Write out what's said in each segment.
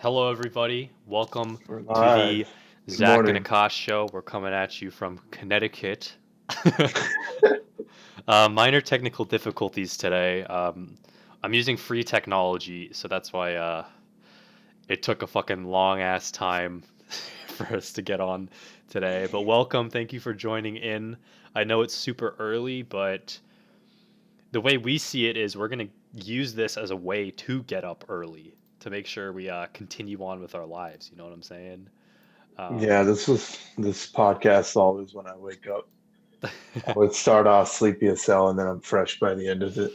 Hello, everybody. Welcome We're to live. the Good Zach and morning. Akash show. We're coming at you from Connecticut. Minor technical difficulties today. I'm using free technology, so that's why it took a fucking long ass time for us to get on today. But welcome, thank you for joining in. I know it's super early, but the way we see it is we're gonna use this as a way to get up early to make sure we continue on with our lives. You know what I'm saying? Um, Yeah, this podcast always when I wake up. I would start off sleepy as hell and then I'm fresh by the end of it.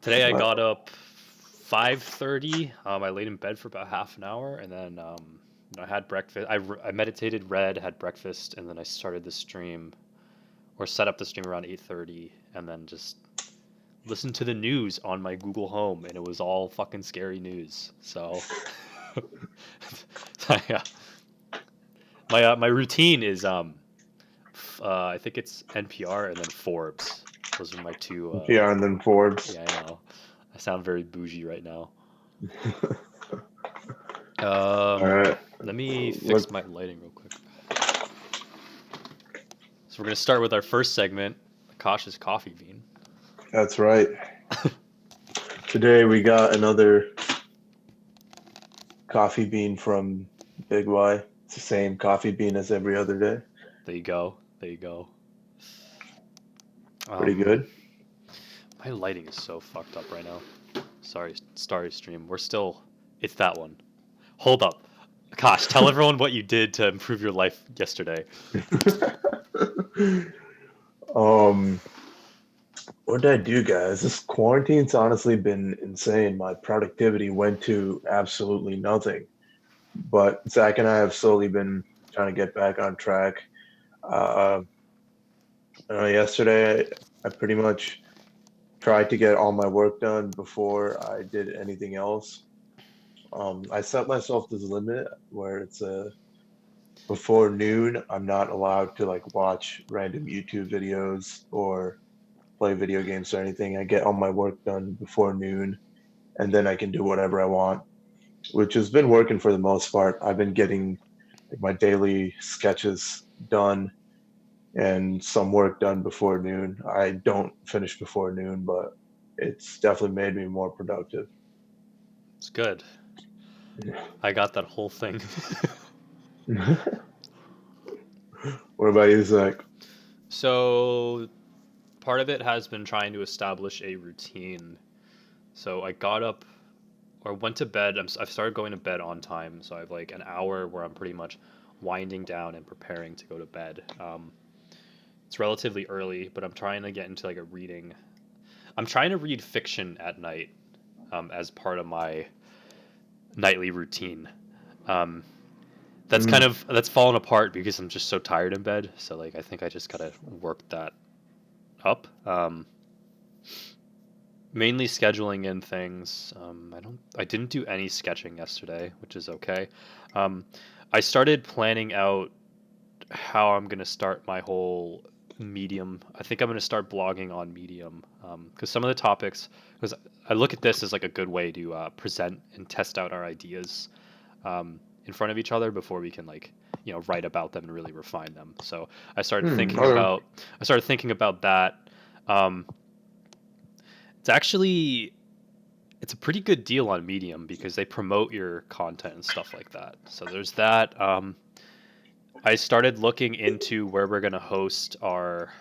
Today I But got up 5:30. I laid in bed for about half an hour, and then I had breakfast. I meditated, read, had breakfast, and then I started the stream or set up the stream around 8:30, and then just listened to the news on my Google Home, and it was all fucking scary news. So, yeah, my routine is I think it's NPR and then Forbes. Those are my two. PR and then Forbes. Yeah, I know. I sound very bougie right now. All Um, right. Let me What fix my lighting real quick. So we're gonna start with our first segment, Akash's coffee bean. that's right. Today we got another coffee bean from Big Y. It's the same coffee bean as every other day. There you go. There you go. Pretty Um, good. my lighting is so fucked up right now. Sorry, Starry Stream. We're still. It's that one. Hold up, Akash. Tell everyone what you did to improve your life yesterday. Um, what did I do, guys? This quarantine's honestly been insane. My productivity went to absolutely nothing. But Zach and I have slowly been trying to get back on track. Uh, Yesterday, I pretty much tried to get all my work done before I did anything else. I set myself this limit where it's before noon, I'm not allowed to like watch random YouTube videos or play video games or anything. I get all my work done before noon, and then I can do whatever I want, which has been working for the most part. I've been getting like, my daily sketches done and some work done before noon. I don't finish before noon, but it's definitely made me more productive. It's good. I got that whole thing. What about you, Zach? So part of it has been trying to establish a routine. So I got up or went to bed. I've started going to bed on time, so I have like an hour where I'm pretty much winding down and preparing to go to bed. It's relatively early, but I'm trying to get into like a reading. I'm trying to read fiction at night as part of my nightly routine. Um, Mm, that's fallen apart because I'm just so tired in bed. So like I think I just gotta work that up. Mainly scheduling in things. I didn't do any sketching yesterday, which is okay. Um, I started planning out how I'm gonna start my whole Medium. I think I'm gonna start blogging on Medium because some of the topics. Because I look at this as like a good way to present and test out our ideas in front of each other before we can like write about them and really refine them. So okay. I started thinking about that. Um, it's actually it's a pretty good deal on Medium because they promote your content and stuff like that. So there's that. I started looking into where we're gonna host our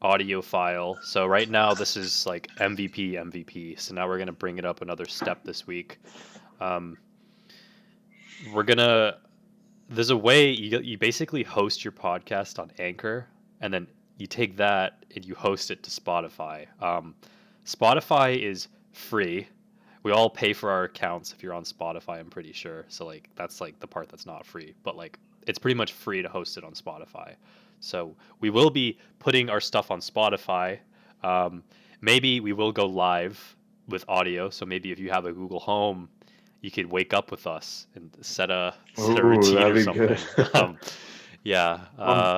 audio file. So right now this is like MVP. So now we're gonna bring it up another step this week. Um, we're gonna there's a way you basically host your podcast on Anchor, and then you take that and you host it to Spotify. Spotify is free. We all pay for our accounts if you're on Spotify, I'm pretty sure. So like that's like the part that's not free, but like it's pretty much free to host it on Spotify. So we will be putting our stuff on Spotify. Um, Maybe we will go live with audio. So maybe if you have a Google Home, you could wake up with us and set a Ooh, routine that'd or be good. something. Yeah,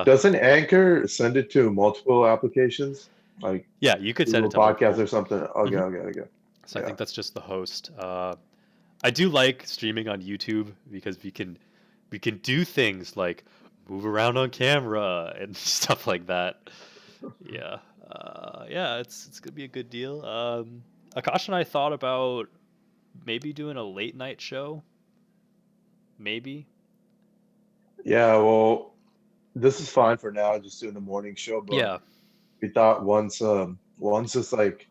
Doesn't Anchor send it to multiple applications like yeah, you could send it Google to Podcasts multiple. or something? Okay, Hmm. okay, okay. So I Yeah. think that's just the host. I do like streaming on YouTube because we can do things like move around on camera and stuff like that. Yeah, yeah, it's gonna be a good deal. Akash and I thought about maybe doing a late night show. Maybe. Yeah, well, this is fine for now, just doing the morning show, but Yeah. we thought once this like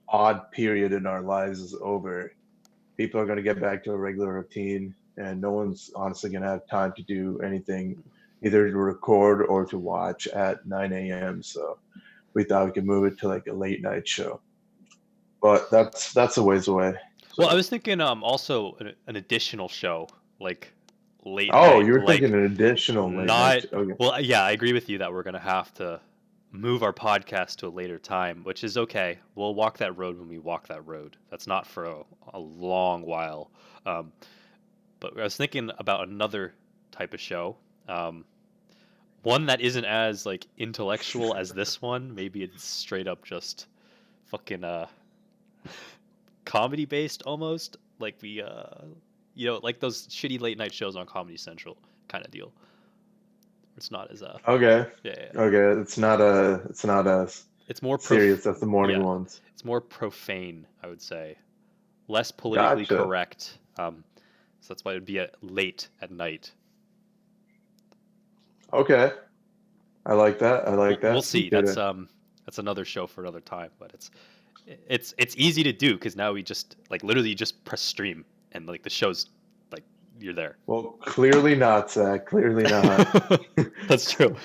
odd period in our lives is over, people are gonna get back to a regular routine, and no one's honestly gonna have time to do anything, either to record or to watch at 9 a.m. So we thought we could move it to like a late night show, but that's a ways away. Well, I So, was thinking also an additional show, like late oh, night, you were thinking like an additional late night not show. Okay. well, yeah, I agree with you that we're gonna have to move our podcast to a later time, which is okay. We'll walk that road when we walk that road. That's not for a long while. Um, but I was thinking about another type of show. Um, one that isn't as like intellectual as this one. Maybe it's straight up just fucking comedy based almost. Like we like those shitty late night shows on Comedy Central kind of deal. It's not as Okay. yeah, yeah, yeah. Okay. It's not as It's more serious as the morning yeah, ones. it's more profane, I would say. Less politically Gotcha. correct. So that's why it'd be at late at night. Okay. I like that. I We'll like we'll that. We see. could That's another show for another time. But it's easy to do because now we just like literally just press stream and like the show's like you're there. well, clearly not, Zach. Clearly not. That's true.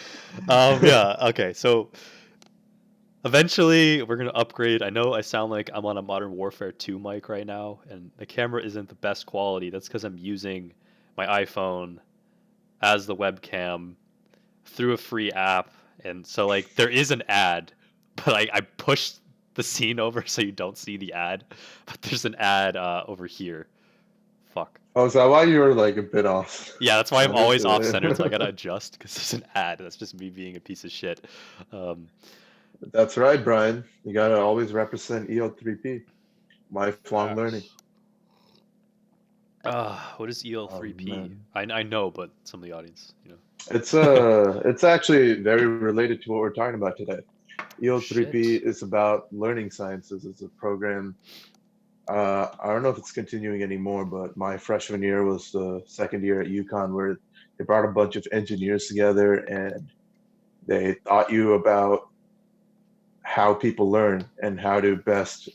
Yeah. Okay. So eventually we're gonna upgrade. I know I sound like I'm on a Modern Warfare 2 mic right now, and the camera isn't the best quality. That's because I'm using my iPhone as the webcam through a free app, and so like there is an ad, but I pushed the scene over so you don't see the ad, but there's an ad over here. Fuck. Oh, is that why you were like a bit off Yeah, that's why I'm always off center, so I gotta center? adjust because there's an ad. That's just me being a piece of shit. Um, That's right, Brian. You gotta always represent EO3P, lifelong learning. facts. What is Oh EL3P? man. I know, but some of the audience, It's actually very related to what we're talking about today. EO3P Shit. is about learning sciences. It's a program. I don't know if it's continuing anymore, but my freshman year was the second year at UConn where they brought a bunch of engineers together and they taught you about how people learn and how to best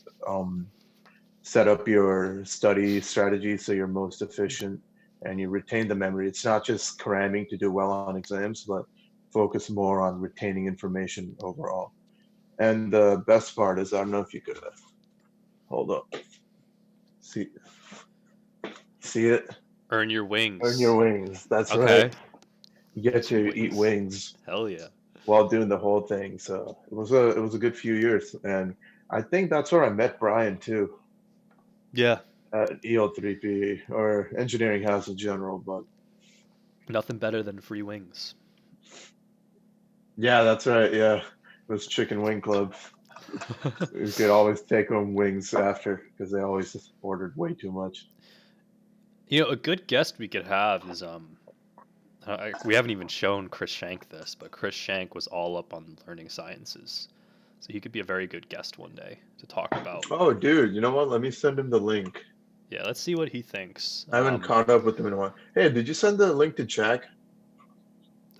set up your study strategy so you're most efficient and you retain the memory. It's not just cramming to do well on exams, but focus more on retaining information overall. And the best part is, I don't know if you could hold up, see see it, Earn your earn your wings. wings. That's right. Okay. You get Some to eat wings. wings Hell yeah. while doing the whole thing. So it was a good few years, and I think that's where I met Brian too Yeah. at EL3P or engineering house in general. But Nothing better than free wings. yeah, that's right. Yeah, it was Chicken Wing Club. You could always take home wings after because they always just ordered way too much. A good guest we could have is we haven't even shown Chris Shank this, but Chris Shank was all up on learning sciences, so he could be a very good guest one day to talk about. Oh, dude, you know what? Let me send him the link. Yeah, let's see what he thinks. I haven't caught up with him in a while. Hey, did you send the link to Jack?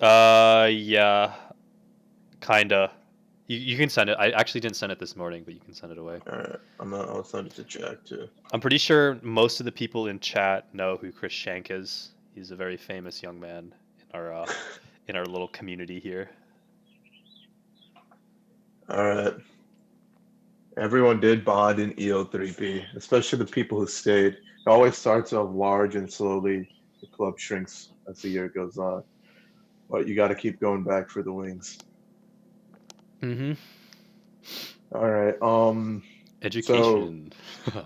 Yeah, kinda. You can send it. I actually didn't send it this morning, but you can send it away. All right, I'll send it to Jack too. I'm pretty sure most of the people in chat know who Chris Shank is. He's a very famous young man in our little community here. All right. Everyone did bond in EO3P, especially the people who stayed. It always starts off large and slowly the club shrinks as the year goes on. But you got to keep going back for the wings. Mm-hmm. All right. So Education.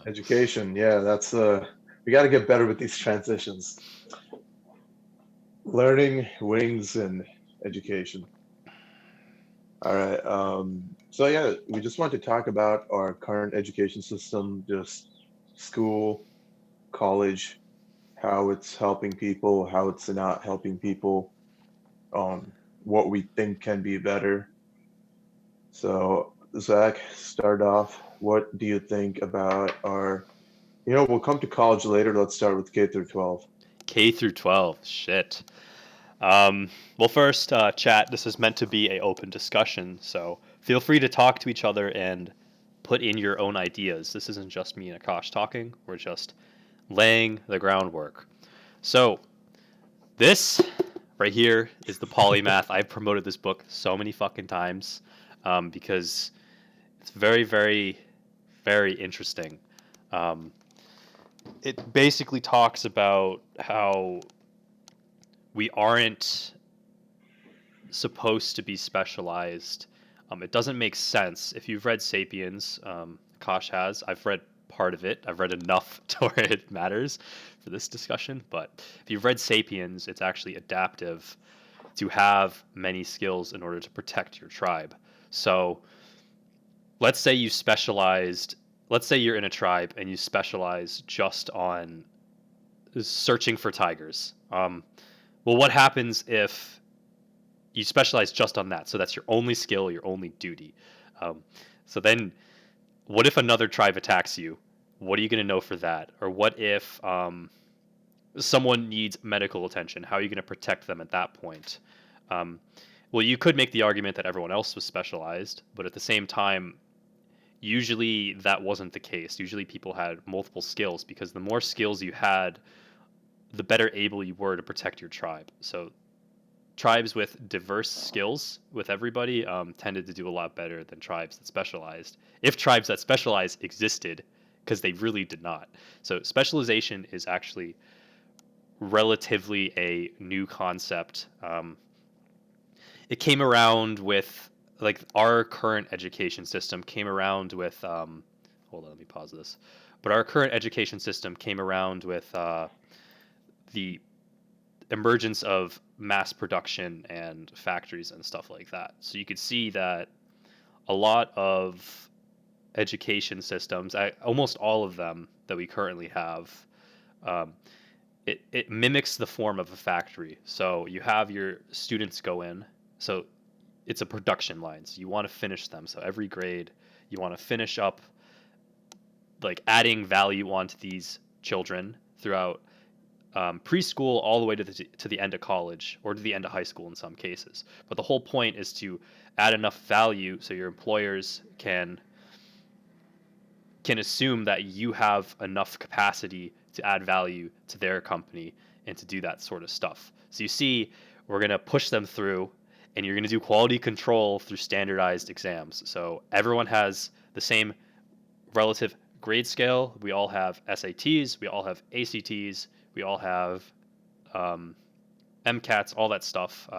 education, yeah, that's we got to get better with these transitions. Learning, wings, and education. All right. So yeah, we just want to talk about our current education system, just school, college, how it's helping people, how it's not helping people, what we think can be better. So Zach, start off. what do you think about our, we'll come to college later. Let's start with K through 12. K through 12. Shit. Um, well, first, chat. This is meant to be a open discussion, so feel free to talk to each other and put in your own ideas. This isn't just me and Akash talking. We're just laying the groundwork. So this right here is the polymath. I've promoted this book so many fucking times because it's very, very, very interesting. Um, it basically talks about how we aren't supposed to be specialized. It doesn't make sense. If you've read *Sapiens*, Kosh has. I've read part of it. I've read enough to where it matters for this discussion. But if you've read *Sapiens*, it's actually adaptive to have many skills in order to protect your tribe. So let's say you specialized. Let's say you're in a tribe and you specialize just on searching for tigers. Well, what happens if you specialize just on that? So that's your only skill, your only duty. Um, so then, what if another tribe attacks you? What are you going to know for that? Or what if someone needs medical attention? How are you going to protect them at that point? Um, well, you could make the argument that everyone else was specialized, but at the same time, usually that wasn't the case. Usually people had multiple skills because the more skills you had, the better able you were to protect your tribe. So tribes with diverse skills with everybody tended to do a lot better than tribes that specialized. If tribes that specialize existed, because they really did not. So specialization is actually relatively a new concept. It came around with like our current education system came around with. Hold on, let me pause this. But our current education system came around with the emergence of mass production and factories and stuff like that. So you could see that a lot of education systems, almost all of them that we currently have, um, it mimics the form of a factory. So you have your students go in. So it's a production line. So you want to finish them. So every grade, you want to finish up like adding value onto these children throughout preschool all the way to the end of college or to the end of high school in some cases. But the whole point is to add enough value so your employers can assume that you have enough capacity to add value to their company and to do that sort of stuff. So you see, we're going to push them through and you're going to do quality control through standardized exams. So everyone has the same relative grade scale. We all have SATs, we all have ACTs, we all have MCATs, all that stuff.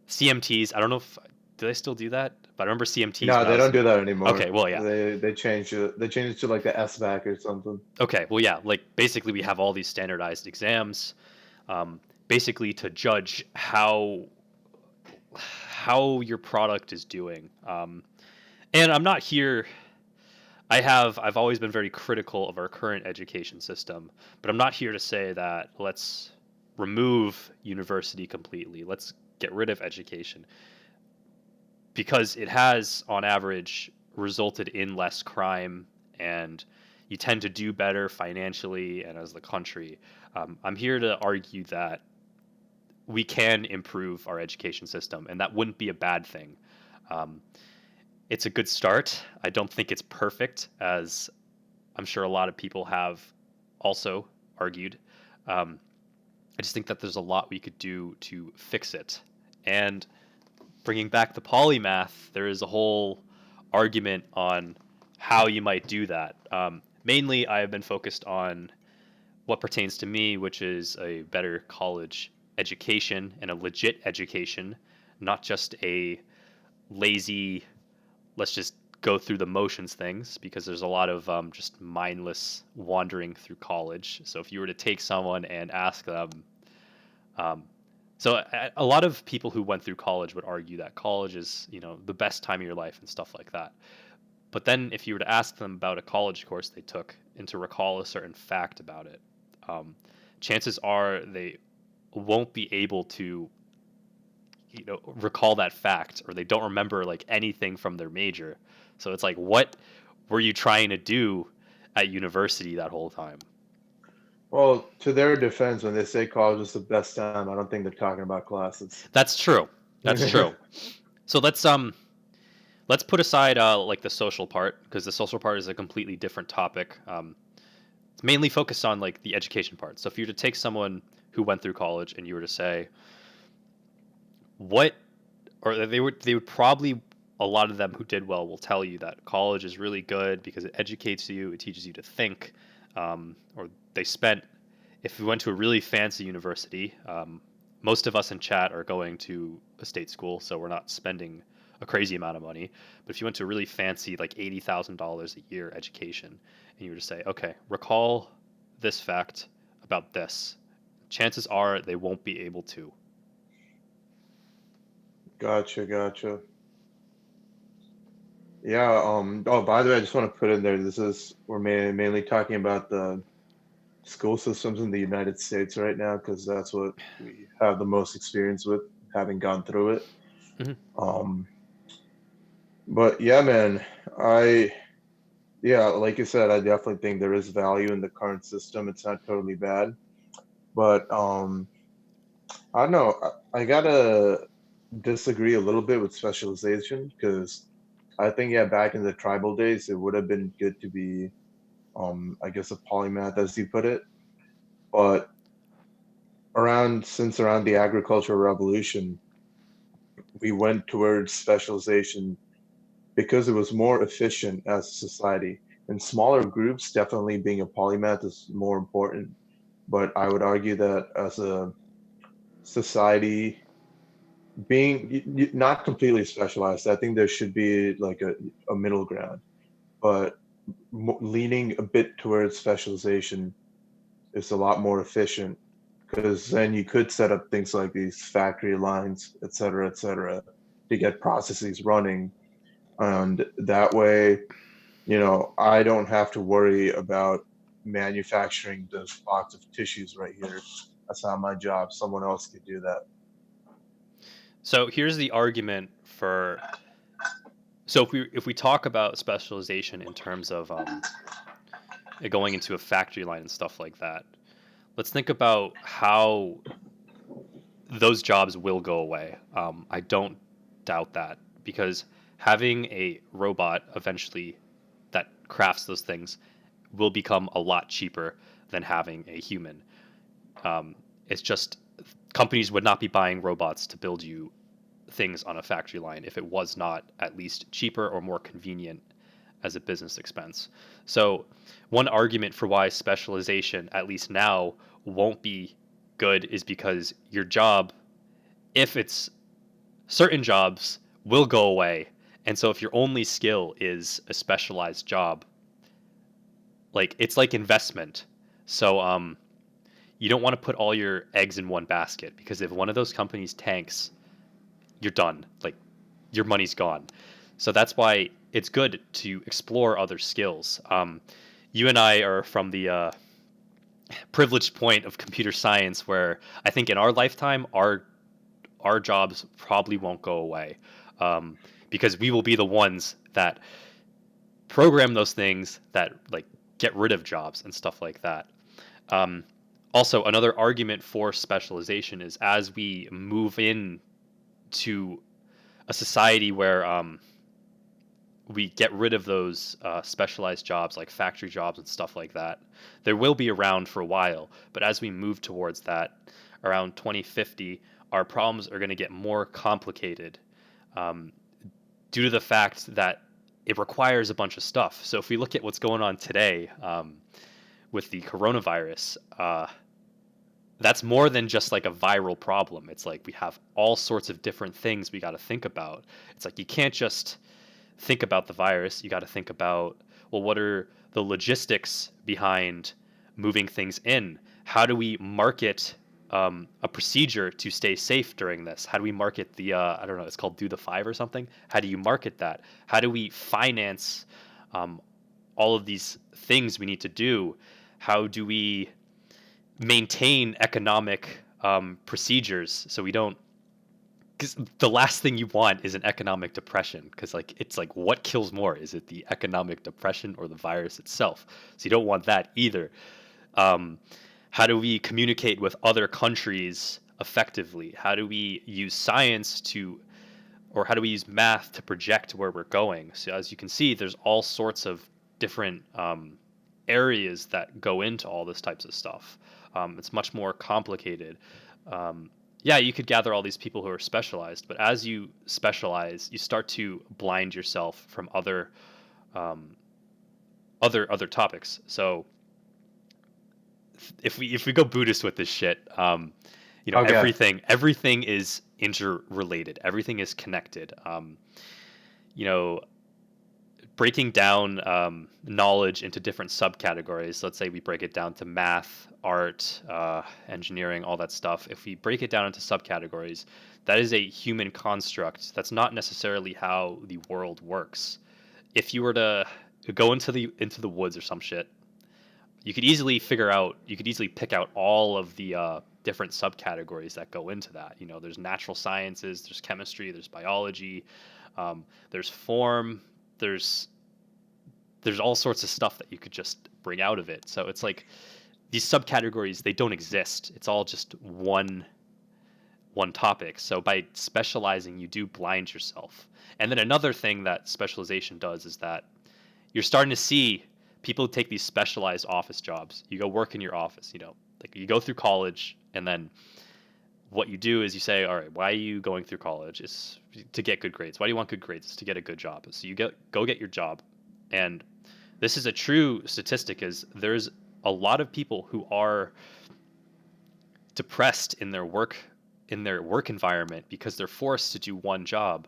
CMTs. I don't know if do they still do that, but I remember CMTs No, when I they was. don't do that anymore. Okay, well, yeah. They changed it. They changed it to like the SBAC or something. Okay, well, yeah. Like basically, we have all these standardized exams, basically to judge how your product is doing. And I'm not here. I've always been very critical of our current education system, but I'm not here to say that let's remove university completely. Let's get rid of education because it has, on average, resulted in less crime and you tend to do better financially and as the country. I'm here to argue that we can improve our education system, and that wouldn't be a bad thing. Um, it's a good start. I don't think it's perfect, as I'm sure a lot of people have also argued. I just think that there's a lot we could do to fix it. And bringing back the polymath, there is a whole argument on how you might do that. Mainly, I have been focused on what pertains to me, which is a better college education and a legit education, not just a lazy, let's just go through the motions things, because there's a lot of just mindless wandering through college. So if you were to take someone and ask them, um, a lot of people who went through college would argue that college is, the best time of your life and stuff like that. But then if you were to ask them about a college course they took and to recall a certain fact about it, chances are they won't be able to recall that fact, or they don't remember like anything from their major. So it's like, what were you trying to do at university that whole time? Well, to their defense, when they say college is the best time, I don't think they're talking about classes. That's true. That's true. So let's put aside like the social part, because the social part is a completely different topic. It's mainly focused on like the education part. So if you were to take someone who went through college and you were to say what, or they would probably, a lot of them who did well will tell you that college is really good because it educates you, it teaches you to think, or they spent, if we went to a really fancy university, most of us in chat are going to a state school, so we're not spending a crazy amount of money. But if you went to a really fancy, like $80,000 a year education, and you were to say, okay, recall this fact about this, chances are they won't be able to. Gotcha, gotcha. Yeah, oh, by the way, I just want to put in there, we're mainly talking about the school systems in the United States right now, because that's what we have the most experience with, having gone through it. Mhm. Um, but yeah, man, I, yeah, like you said, I definitely think there is value in the current system. It's not totally bad, but I don't know. I gotta disagree a little bit with specialization because I think, yeah, back in the tribal days, it would have been good to be, I guess, a polymath, as you put it. But around the agricultural revolution, we went towards specialization because it was more efficient as a society. In smaller groups, definitely being a polymath is more important. But I would argue that as a society, not completely specialized, I think there should be like a middle ground. But leaning a bit towards specialization is a lot more efficient because then you could set up things like these factory lines, et cetera, to get processes running. And that way, I don't have to worry about manufacturing this box of tissues right here. That's not my job. Someone else could do that. So here's the argument for. So if we talk about specialization in terms of it going into a factory line and stuff like that, let's think about how those jobs will go away. I don't doubt that because having a robot eventually that crafts those things will become a lot cheaper than having a human. It's just companies would not be buying robots to build you things on a factory line if it was not at least cheaper or more convenient as a business expense. So, one argument for why specialization, at least now, won't be good is because your job, if it's certain jobs, will go away. And so, if your only skill is a specialized job, like it's like investment. So, you don't want to put all your eggs in one basket because if one of those companies tanks, you're done. Like your money's gone. So that's why it's good to explore other skills. You and I are from the privileged point of computer science, where I think in our lifetime, our jobs probably won't go away, um, because we will be the ones that program those things that like get rid of jobs and stuff like that. Um, Also, another argument for specialization is as we move in to a society where we get rid of those specialized jobs like factory jobs and stuff like that. There will be around for a while, but as we move towards that, around 2050, our problems are going to get more complicated um, due to the fact that it requires a bunch of stuff. So if we look at what's going on today with the coronavirus, that's more than just like a viral problem. It's like we have all sorts of different things we got to think about. It's like you can't just think about the virus. You got to think about, well, what are the logistics behind moving things in? How do we market a procedure to stay safe during this? How do we market the, I don't know, it's called Do the Five or something? How do you market that? How do we finance um, all of these things we need to do? How do we maintain economic procedures so we don't because the last thing you want is an economic depression, because like it's like what kills more, is it the economic depression or the virus itself? So you don't want that either. um, how do we communicate with other countries effectively? How do we use science to, or how do we use math to project where we're going? So as you can see, there's all sorts of different areas that go into all this types of stuff. It's much more complicated. Um, yeah, you could gather all these people who are specialized, but as you specialize, you start to blind yourself from um, other topics. So if we go Buddhist with this shit, Okay. everything is interrelated. Everything is connected. You know, breaking down knowledge into different subcategories. Let's say we break it down to math, art, engineering, all that stuff. If we break it down into subcategories, that is a human construct. That's not necessarily how the world works. If you were to go into the woods or some shit, you could easily pick out all of the different subcategories that go into that. There's natural sciences, there's chemistry, there's biology, there's form, there's there's all sorts of stuff that you could just bring out of it. So it's like these subcategories, they don't exist. It's all just one topic. So by specializing, you do blind yourself. And then another thing that specialization does is that you're starting to see people take these specialized office jobs. You go work in your office, like you go through college, and then what you do is you say, all right, why are you going through college? It's to get good grades. Why do you want good grades? It's to get a good job. So you go get your job. And this is a true statistic, is there's a lot of people who are depressed in their work environment because they're forced to do one job.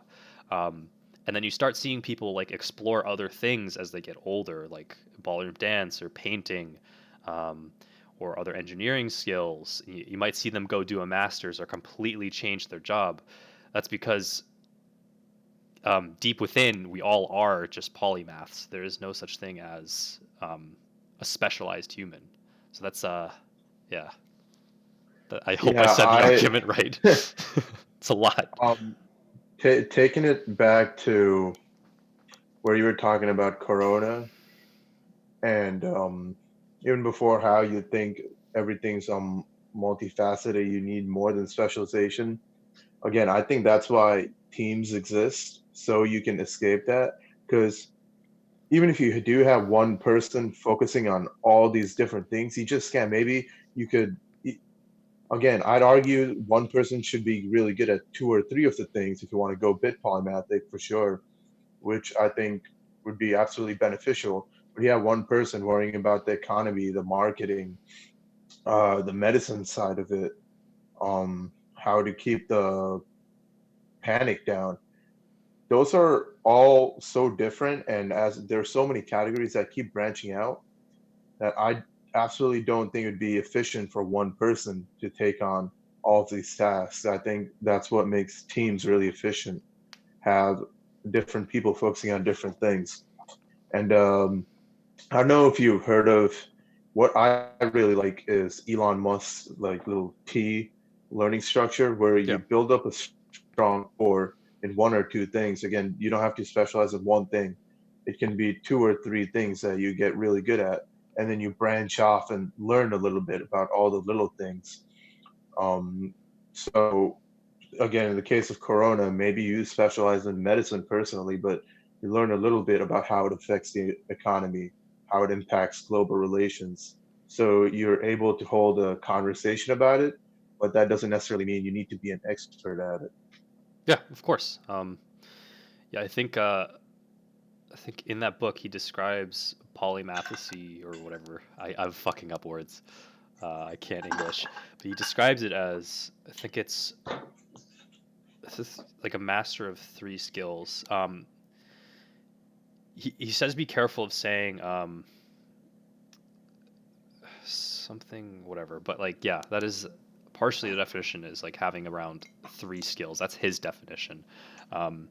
Um, and then you start seeing people like explore other things as they get older, like ballroom dance or painting, um, or other engineering skills. You might see them go do a master's or completely change their job. That's because deep within, we all are just polymaths. There is no such thing as a specialized human. So that's yeah. I hope I Yeah, said the I argument right. It's a lot. um taking it back to where you were talking about Corona and even before how you think everything's multifaceted, you need more than specialization. Again, I think that's why teams exist, so you can escape that. Because even if you do have one person focusing on all these different things, you just can't. Maybe you could. Again, I'd argue one person should be really good at two or three of the things if you want to go bit polymathic for sure, which I think would be absolutely beneficial. But yeah, one person worrying about the economy, the marketing, the medicine side of it, how to keep the panic down. Those are all so different, and as there's so many categories that keep branching out, that I absolutely don't think it'd be efficient for one person to take on all of these tasks. I think that's what makes teams really efficient. Have different people focusing on different things. And I don't know if you've heard of what I really like is Elon Musk's like little T learning structure where Yeah. you build up a strong core in one or two things. Again, you don't have to specialize in one thing. It can be two or three things that you get really good at, and then you branch off and learn a little bit about all the little things. So again, in the case of Corona, maybe you specialize in medicine personally, but you learn a little bit about how it affects the economy, how it impacts global relations. So you're able to hold a conversation about it, but that doesn't necessarily mean you need to be an expert at it. Yeah, of course. Yeah, I think in that book he describes polymathy or whatever. I'm fucking up words. I can't English, but he describes it as, I think this is like a master of three skills. He says be careful of saying something whatever, but like yeah, that is partially the definition, is like having around three skills. That's his definition. Um,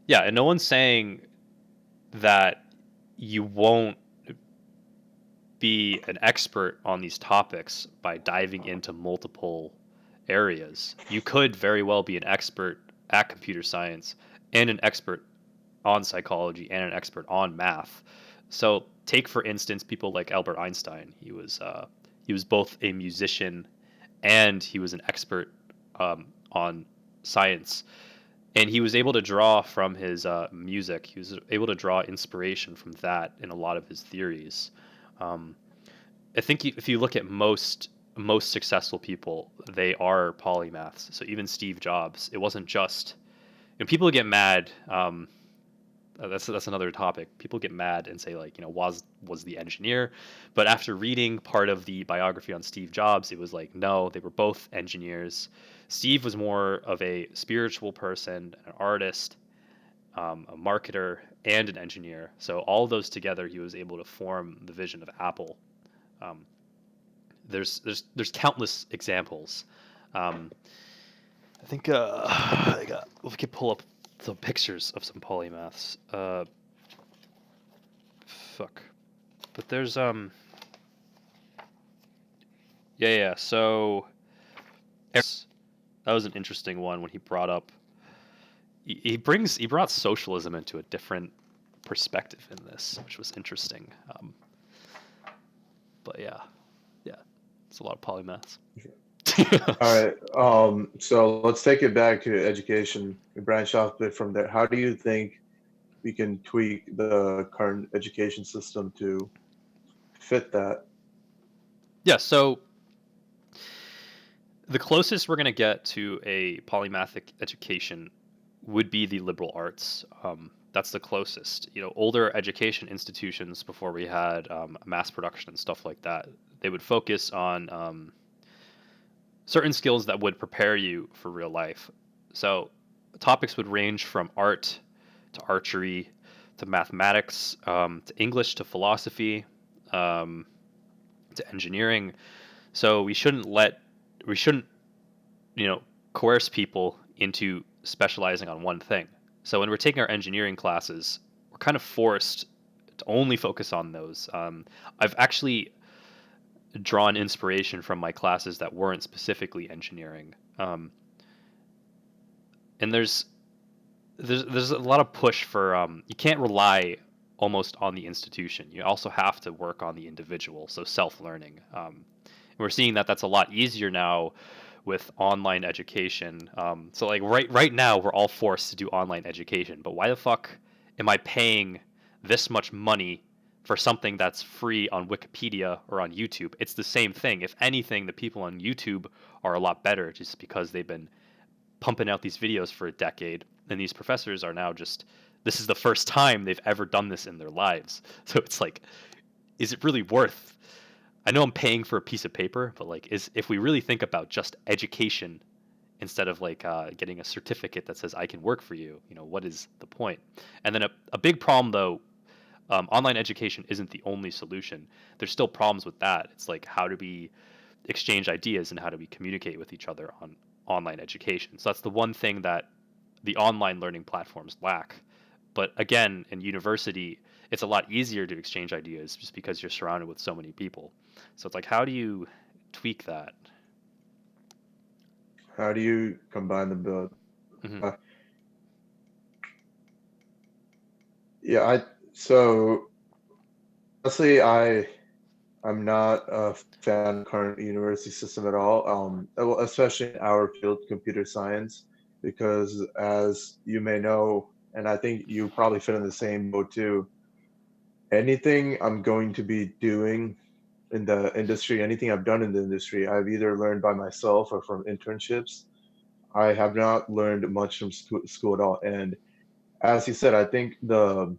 yeah, and no one's saying that you won't be an expert on these topics by diving into multiple areas. You could very well be an expert at computer science and an expert on psychology and an expert on math. So take for instance people like Albert Einstein. He was both a musician and he was an expert on science, and he was able to draw from his music. He was able to draw inspiration from that in a lot of his theories. Um, I think if you look at most successful people, they are polymaths. So even Steve Jobs, it wasn't just, people get mad. That's another topic. People get mad and say like, was the engineer, but after reading part of the biography on Steve Jobs, it was like no, they were both engineers. Steve was more of a spiritual person, an artist, a marketer, and an engineer. So all those together, he was able to form the vision of Apple. Um, there's countless examples. Um, I think we could pull up some pictures of some polymaths. Fuck. But there's yeah. So that was an interesting one when he brought up. He brought socialism into a different perspective in this, which was interesting. But yeah, it's a lot of polymaths. All right. So let's take it back to education and branch off a bit from there. How do you think we can tweak the current education system to fit that? Yeah. So the closest we're going to get to a polymathic education would be the liberal arts. That's the closest. Older education institutions before we had mass production and stuff like that, they would focus on certain skills that would prepare you for real life. So topics would range from art to archery to mathematics to English to philosophy um, to engineering. So we shouldn't coerce people into specializing on one thing. So when we're taking our engineering classes, we're kind of forced to only focus on those. I've actually drawn inspiration from my classes that weren't specifically engineering, and there's a lot of push for you can't rely almost on the institution. You also have to work on the individual, so self-learning. We're seeing that that's a lot easier now with online education. So like right now we're all forced to do online education, but why the fuck am I paying this much money for something that's free on Wikipedia or on YouTube? It's the same thing. If anything, the people on YouTube are a lot better just because they've been pumping out these videos for a decade, and these professors are now just, this is the first time they've ever done this in their lives. So it's like, is it really worth, I know I'm paying for a piece of paper, but like, if we really think about just education instead of like getting a certificate that says I can work for you, what is the point? And then a big problem though, online education isn't the only solution. There's still problems with that. It's like, how do we exchange ideas and how do we communicate with each other on online education? So that's the one thing that the online learning platforms lack. But again, in university, it's a lot easier to exchange ideas just because you're surrounded with so many people. So it's like, how do you tweak that? How do you combine them both? Hmm. Uh, yeah, so honestly, I'm not a fan of the current university system at all, well, especially in our field, computer science, because as you may know, and I think you probably fit in the same boat too, anything I'm going to be doing in the industry, anything I've done in the industry, I've either learned by myself or from internships. I have not learned much from school at all. And as you said, I think the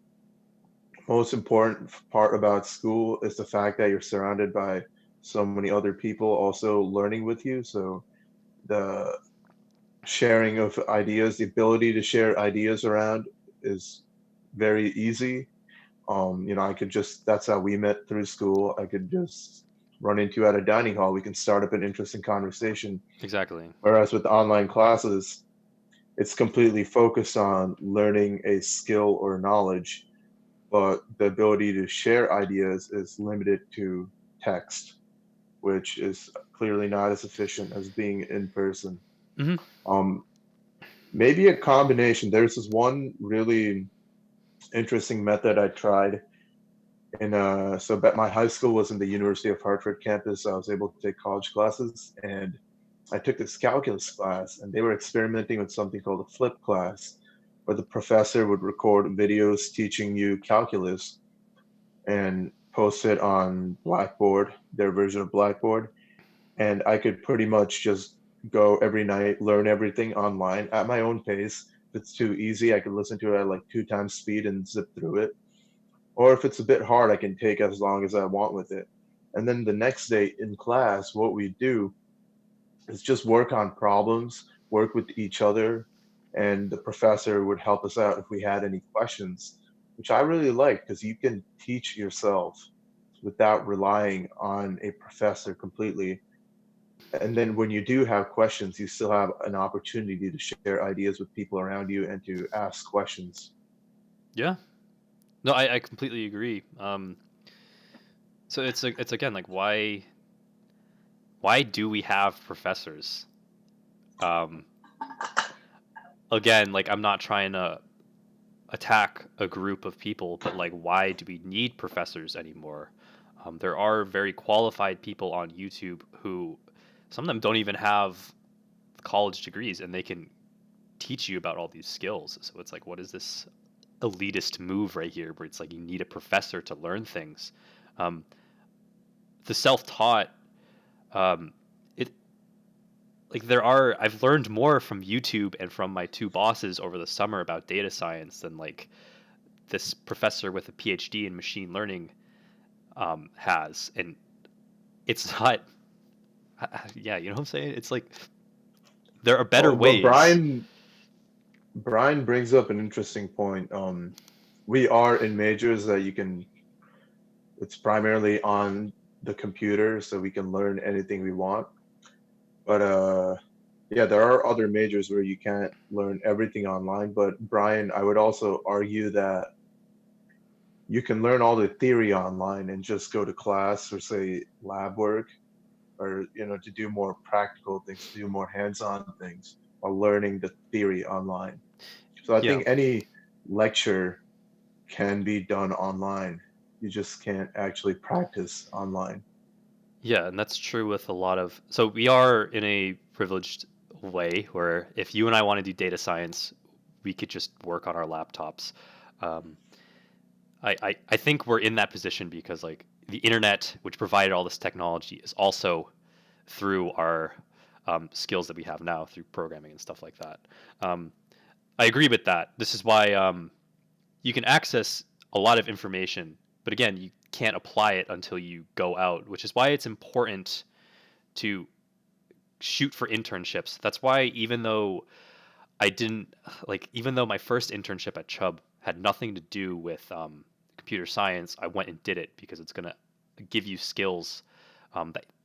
most important part about school is the fact that you're surrounded by so many other people also learning with you. So the sharing of ideas, the ability to share ideas around is very easy. I could just, that's how we met through school. I could just run into you at a dining hall. We can start up an interesting conversation. Exactly. Whereas with online classes, it's completely focused on learning a skill or knowledge, but the ability to share ideas is limited to text. which is clearly not as efficient as being in person. Hmm. Um, Maybe a combination. There's this one really interesting method I tried. And but my high school was in the University of Hartford campus. So I was able to take college classes, and I took this calculus class, and they were experimenting with something called a flip class, where the professor would record videos teaching you calculus and post it on Blackboard, their version of Blackboard. And I could pretty much just go every night, learn everything online at my own pace. If it's too easy, I could listen to it at like 2 times speed and zip through it. Or if it's a bit hard, I can take as long as I want with it. And then the next day in class, what we do is just work on problems, work with each other, and the professor would help us out if we had any questions, which I really like because you can teach yourself without relying on a professor completely. And then when you do have questions, you still have an opportunity to share ideas with people around you and to ask questions. Yeah. No, I completely agree. So it's again like why do we have professors? Um, Again, like I'm not trying to attack a group of people, but like why do we need professors anymore? There are very qualified people on YouTube who some of them don't even have college degrees and they can teach you about all these skills. So it's like, what is this elitist move right here where it's like you need a professor to learn things? Um, the self-taught, um, it like there are I've learned more from YouTube and from my two bosses over the summer about data science than like this professor with a PhD in machine learning has, and it's not. Yeah, you know what I'm saying? It's like there are better Oh, but ways. Brian brings up an interesting point. We are in majors that you can, it's primarily on the computer, so we can learn anything we want. But yeah, there are other majors where you can't learn everything online. But Brian, I would also argue that you can learn all the theory online and just go to class or say lab work or to do more practical things, to do more hands-on things while learning the theory online. So I Yeah, think any lecture can be done online. You just can't actually practice online. yeah, and that's true with a lot of. So we are in a privileged way where if you and I want to do data science, we could just work on our laptops. Um, I think we're in that position because like the internet, which provided all this technology, is also through our skills that we have now through programming and stuff like that. Um, I agree with that. This is why you can access a lot of information, but again, you can't apply it until you go out, which is why it's important to shoot for internships. That's why even though I didn't even though my first internship at Chubb had nothing to do with computer science, I went and did it because it's gonna give you skills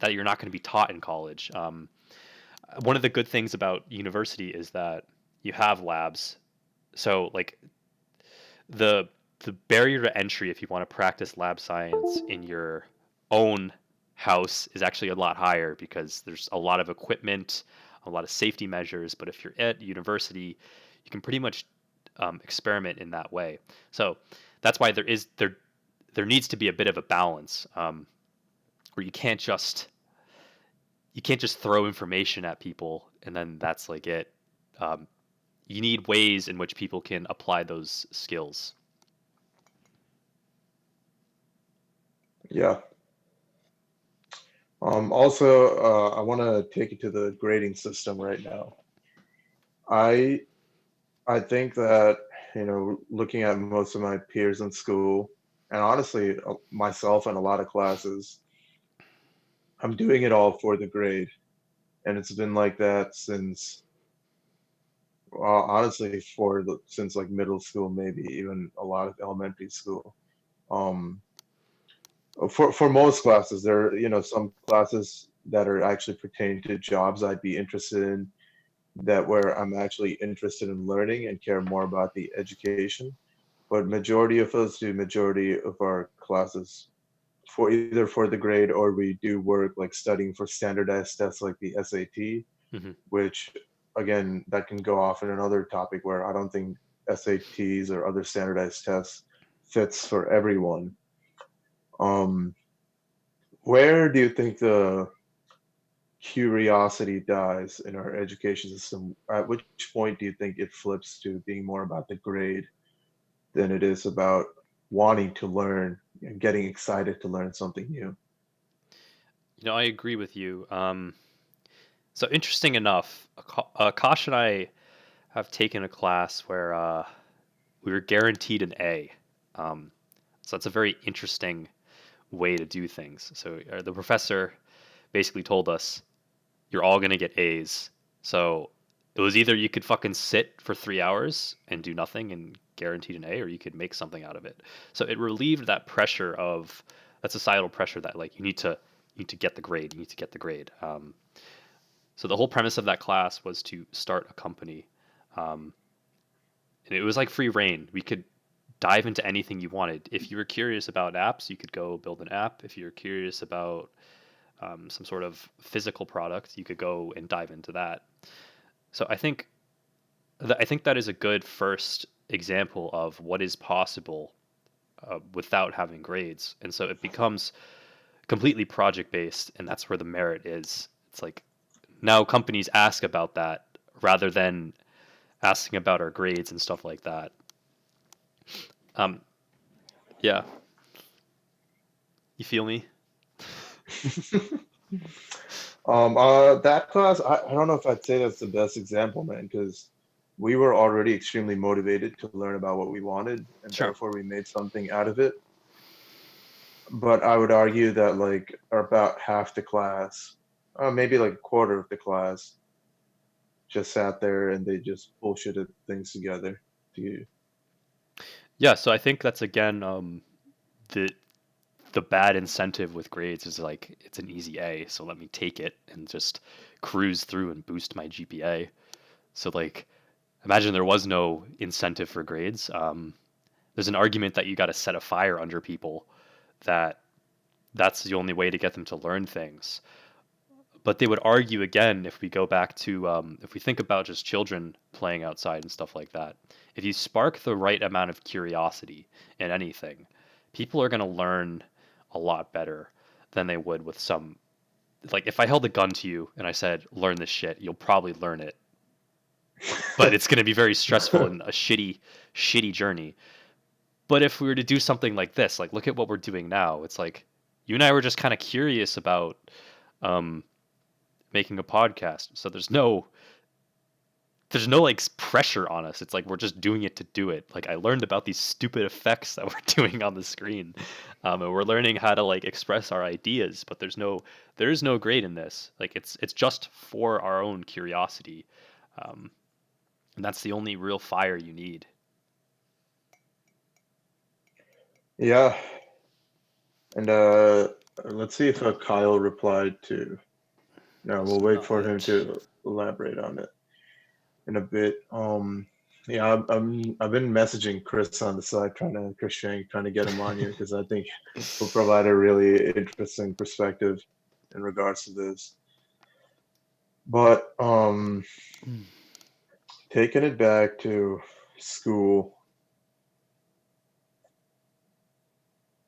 that you're not going to be taught in college. One of the good things about university is that you have labs. So like the the barrier to entry if you want to practice lab science in your own house is actually a lot higher because there's a lot of equipment, a lot of safety measures. But if you're at university, you can pretty much experiment in that way. So that's why there needs to be a bit of a balance where you can't just throw information at people and then that's like it. Um, you need ways in which people can apply those skills. Yeah. Also, I want to take it to the grading system right now. I I think that, looking at most of my peers in school, and honestly, myself in a lot of classes, I'm doing it all for the grade. And it's been like that since, honestly, since like middle school, maybe even a lot of elementary school. Um, for most classes, there are, some classes that are actually pertaining to jobs I'd be interested in, that where I'm actually interested in learning and care more about the education. But majority of us do majority of our classes for either for the grade, or we do work like studying for standardized tests like the SAT, Hmm. which again, that can go off in another topic where I don't think SATs or other standardized tests fits for everyone. Um, where do you think the curiosity dies in our education system? At which point do you think it flips to being more about the grade than it is about wanting to learn and getting excited to learn something new? I agree with you. So interesting enough, Akash and I have taken a class where we were guaranteed an A. Um, so that's a very interesting way to do things. So the professor basically told us, "You're all gonna get A's." So it was either you could fucking sit for 3 hours and do nothing and guaranteed an A, or you could make something out of it. So it relieved that pressure of that societal pressure that like you need to get the grade, you need to get the grade. So the whole premise of that class was to start a company, um, and it was like free reign. We could dive into anything you wanted. If you were curious about apps, you could go build an app. If you're curious about some sort of physical product, you could go and dive into that. So I think that is a good first example of what is possible without having grades, and so it becomes completely project based, and that's where the merit is. It's like now companies ask about that rather than asking about our grades and stuff like that. Um, yeah, you feel me? That class, I don't know if I'd say that's the best example, man, because we were already extremely motivated to learn about what we wanted, and Sure. therefore we made something out of it. But I would argue that like about half the class, maybe like a quarter of the class, just sat there and they just bullshitted things together. To Yeah, so I think that's again the the bad incentive with grades is like it's an easy A, so let me take it and just cruise through and boost my GPA. So like imagine there was no incentive for grades. There's an argument that you got to set a fire under people that that's the only way to get them to learn things. But they would argue again if we go back to if we think about just children playing outside and stuff like that. If you spark the right amount of curiosity in anything, people are going to learn a lot better than they would with some. Like if I held a gun to you and I said, "Learn this shit," you'll probably learn it, but it's going to be very stressful and a shitty journey. But if we were to do something like this, like look at what we're doing now, it's like you and I were just kind of curious about um, making a podcast. So there's no like pressure on us. It's like we're just doing it to do it. Like I learned about these stupid effects that we're doing on the screen, and we're learning how to like express our ideas. But there is no grade in this. Like it's just for our own curiosity, um, and that's the only real fire you need. yeah, and let's see if Kyle replied to. No, we'll So wait not for him yet. to elaborate on it in a bit. Yeah, I've been messaging Chris on the side, Chris Shank, trying to get him on here because I think he'll provide a really interesting perspective in regards to this. But taking it back to school,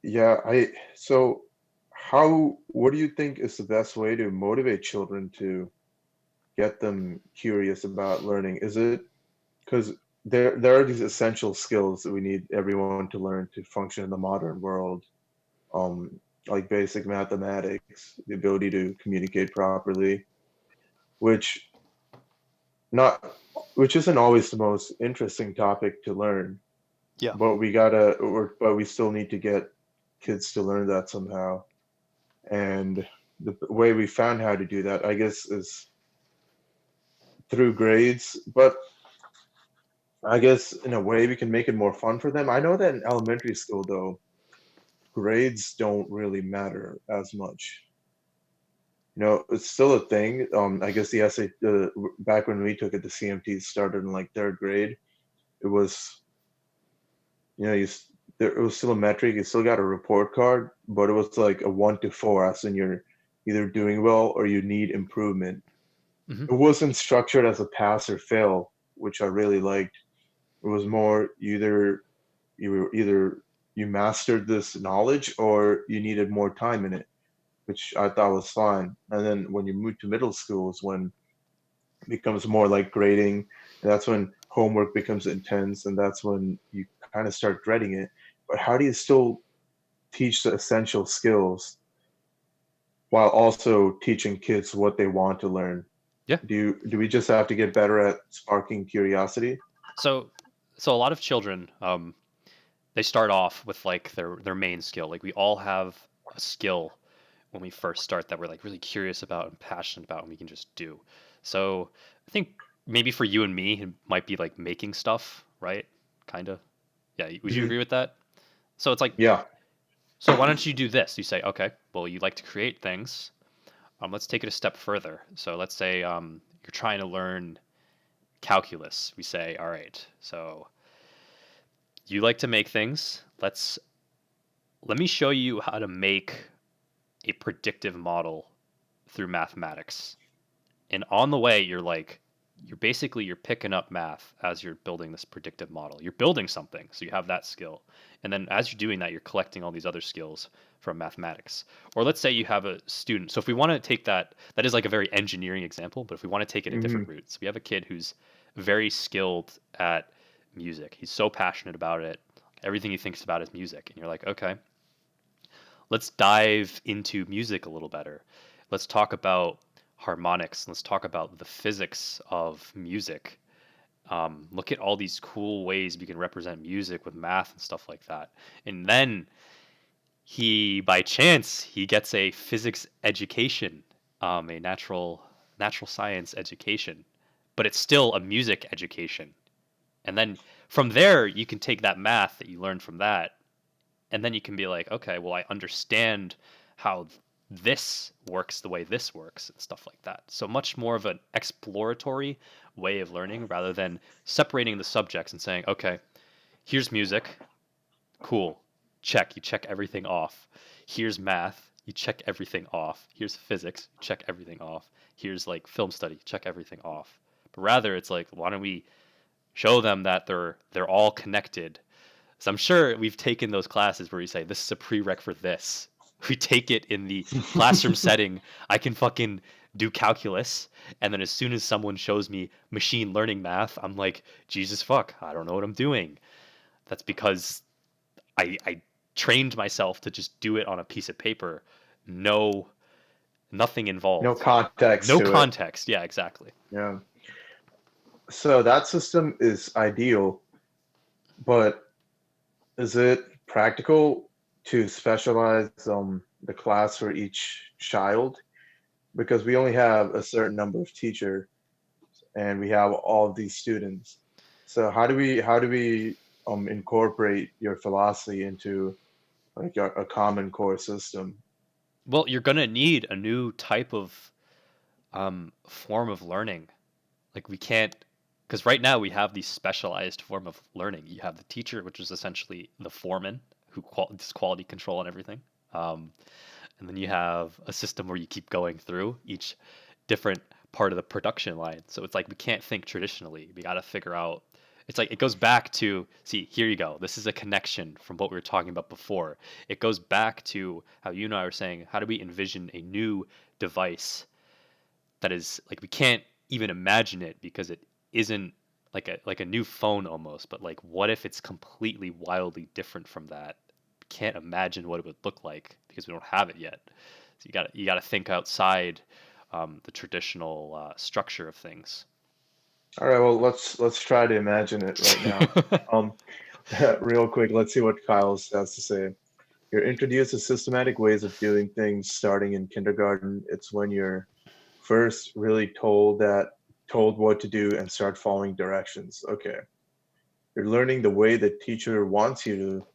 yeah, I so what do you think is the best way to motivate children to get them curious about learning? Is it because there are these essential skills that we need everyone to learn to function in the modern world, um, like basic mathematics, the ability to communicate properly, which not which isn't always the most interesting topic to learn, Yeah. but we still need to get kids to learn that somehow. And the way we found how to do that, I guess, is through grades. But I guess in a way we can make it more fun for them. I know that in elementary school, though, grades don't really matter as much. It's still a thing. I guess the essay, back when we took it, the CMT started in like third grade. It was, you know, it was still a metric. You still got a report card, but it was like a 1 to 4, as in you're either doing well or you need improvement. Hmm. It wasn't structured as a pass or fail, which I really liked. It was more either you mastered this knowledge or you needed more time in it, which I thought was fine. And then when you move to middle school is when it becomes more like grading. And that's when homework becomes intense, and that's when you kind of start dreading it. But how do you still teach the essential skills while also teaching kids what they want to learn? Yeah. Do we just have to get better at sparking curiosity? So so a lot of children, they start off with like their main skill. Like we all have a skill when we first start that we're like really curious about and passionate about and we can just do. So I think maybe for you and me it might be like making stuff, right? Kind of. Yeah, would you Mhm. agree with that? So it's like, Yeah. so why don't you do this? You say, okay, well you like to create things. Let's take it a step further. So let's say you're trying to learn calculus. We say, all right, so you like to make things. Let me show you how to make a predictive model through mathematics. And on the way, you're picking up math as you're building this predictive model. You're building something, so you have that skill. And then as you're doing that, you're collecting all these other skills from mathematics. Or let's say you have a student. So if we want to take that is like a very engineering example, but if we want to take it a different Mhm. route, so we have a kid who's very skilled at music. He's so passionate about it. Everything he thinks about is music. And you're like, okay, let's dive into music a little better. Let's talk about harmonics. Let's talk about the physics of music. Look at all these cool ways we can represent music with math and stuff like that. And then by chance, he gets a physics education, a natural science education, but it's still a music education. And then from there, you can take that math that you learned from that and then you can be like, okay, well, I understand how this works the way this works and stuff like that. So much more of an exploratory way of learning rather than separating the subjects and saying, okay, here's music, cool, check, you check everything off. Here's math, you check everything off. Here's physics, you check everything off. Here's like film study, check everything off. But rather, it's like, why don't we show them that they're all connected. So I'm sure we've taken those classes where we say this is a prereq for this. We take it in the classroom setting. I can fucking do calculus, and then as soon as someone shows me machine learning math, I'm like, Jesus fuck, I don't know what I'm doing. That's because I trained myself to just do it on a piece of paper. No, nothing No involved. context No to it. context. Yeah, exactly. Yeah. So that system is ideal, but is it practical to specialize the class for each child? Because we only have a certain number of teachers and we have all of these students. So how do we incorporate your philosophy into like a common core system? Well, you're gonna need a new type of form of learning. Like we can't, because right now we have the specialized form of learning. You have the teacher, which is essentially the foreman who does quality control and everything. Um, and then you have a system where you keep going through each different part of the production line. So it's like we can't think traditionally. We got to figure out. It's like it goes back to see, here you go. This is a connection from what we were talking about before. It goes back to how you and I were saying, how do we envision a new device that is like we can't even imagine it because it isn't like a new phone almost, but like what if it's completely wildly different from that? Can't imagine what it would look like because we don't have it yet. So you got to think outside the traditional structure of things. All right, well let's try to imagine it right now. Um, real quick, let's see what Kyle has to say. You're introduced to systematic ways of doing things starting in kindergarten. It's when you're first really told what to do and start following directions. Okay. You're learning the way the teacher wants you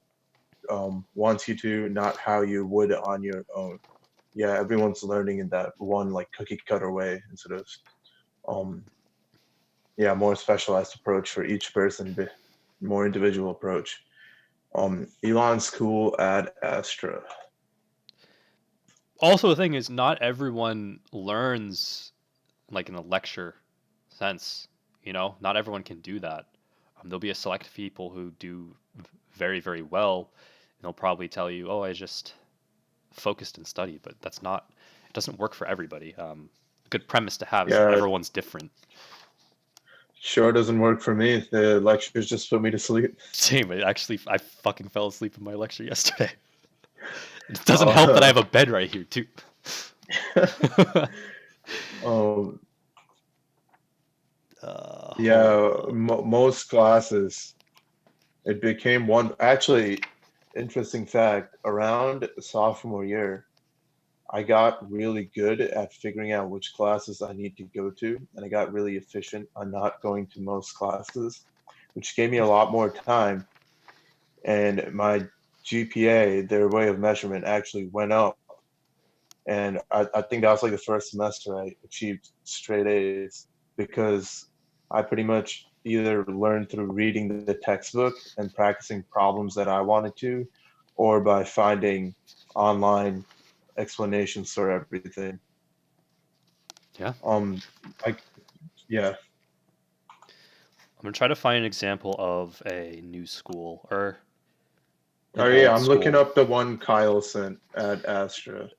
to, not how you would on your own. Yeah, everyone's learning in that one like cookie cutter way instead of um yeah, more specialized approach for each person, more individual approach. Elon's cool at Astra. Also, the thing is, not everyone learns like in a lecture sense. Not everyone can do that. There'll be a select people who do very, very well, and they'll probably tell you, "Oh, I just focused and studied," but that's not. It doesn't work for everybody. A good premise to have is that Yeah, everyone's different. sure doesn't work for me. The lectures just put me to sleep. Same. I fucking fell asleep in my lecture yesterday. It doesn't help that I Uh, have a bed right here too. um, Hold yeah, on. most classes, it became one. Actually, interesting fact, around sophomore year, I got really good at figuring out which classes I need to go to, and I got really efficient on not going to most classes, which gave me a lot more time. And my GPA, their way of measurement, actually went up. And I think that was like the first semester I achieved straight A's because I pretty much either learned through reading the textbook and practicing problems that I wanted to, or by finding online explanations for everything. Yeah. Um, I yeah. I'm gonna try to find an example of a new school or an Oh yeah, old I'm looking school. up the one Kyle sent at Astra.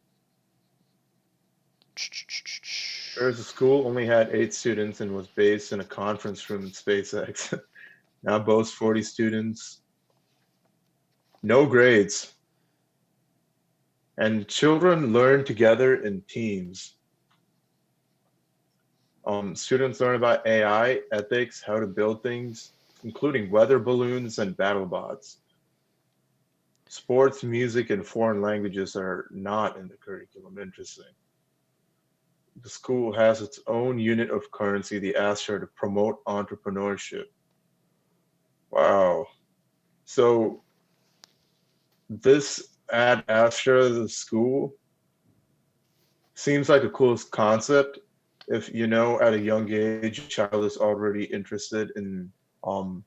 There's a school only had 8 students and was based in a conference room in SpaceX. Now boasts 40 students, no grades, and children learn together in teams. Students learn about AI, ethics, how to build things, including weather balloons and battle bots. Sports, music, and foreign languages are not in the curriculum. Interesting. The school has its own unit of currency, the Astra, to promote entrepreneurship. Wow. So this ad Astra, the school, seems like a cool concept. If you know at a young age, a child is already interested in, um,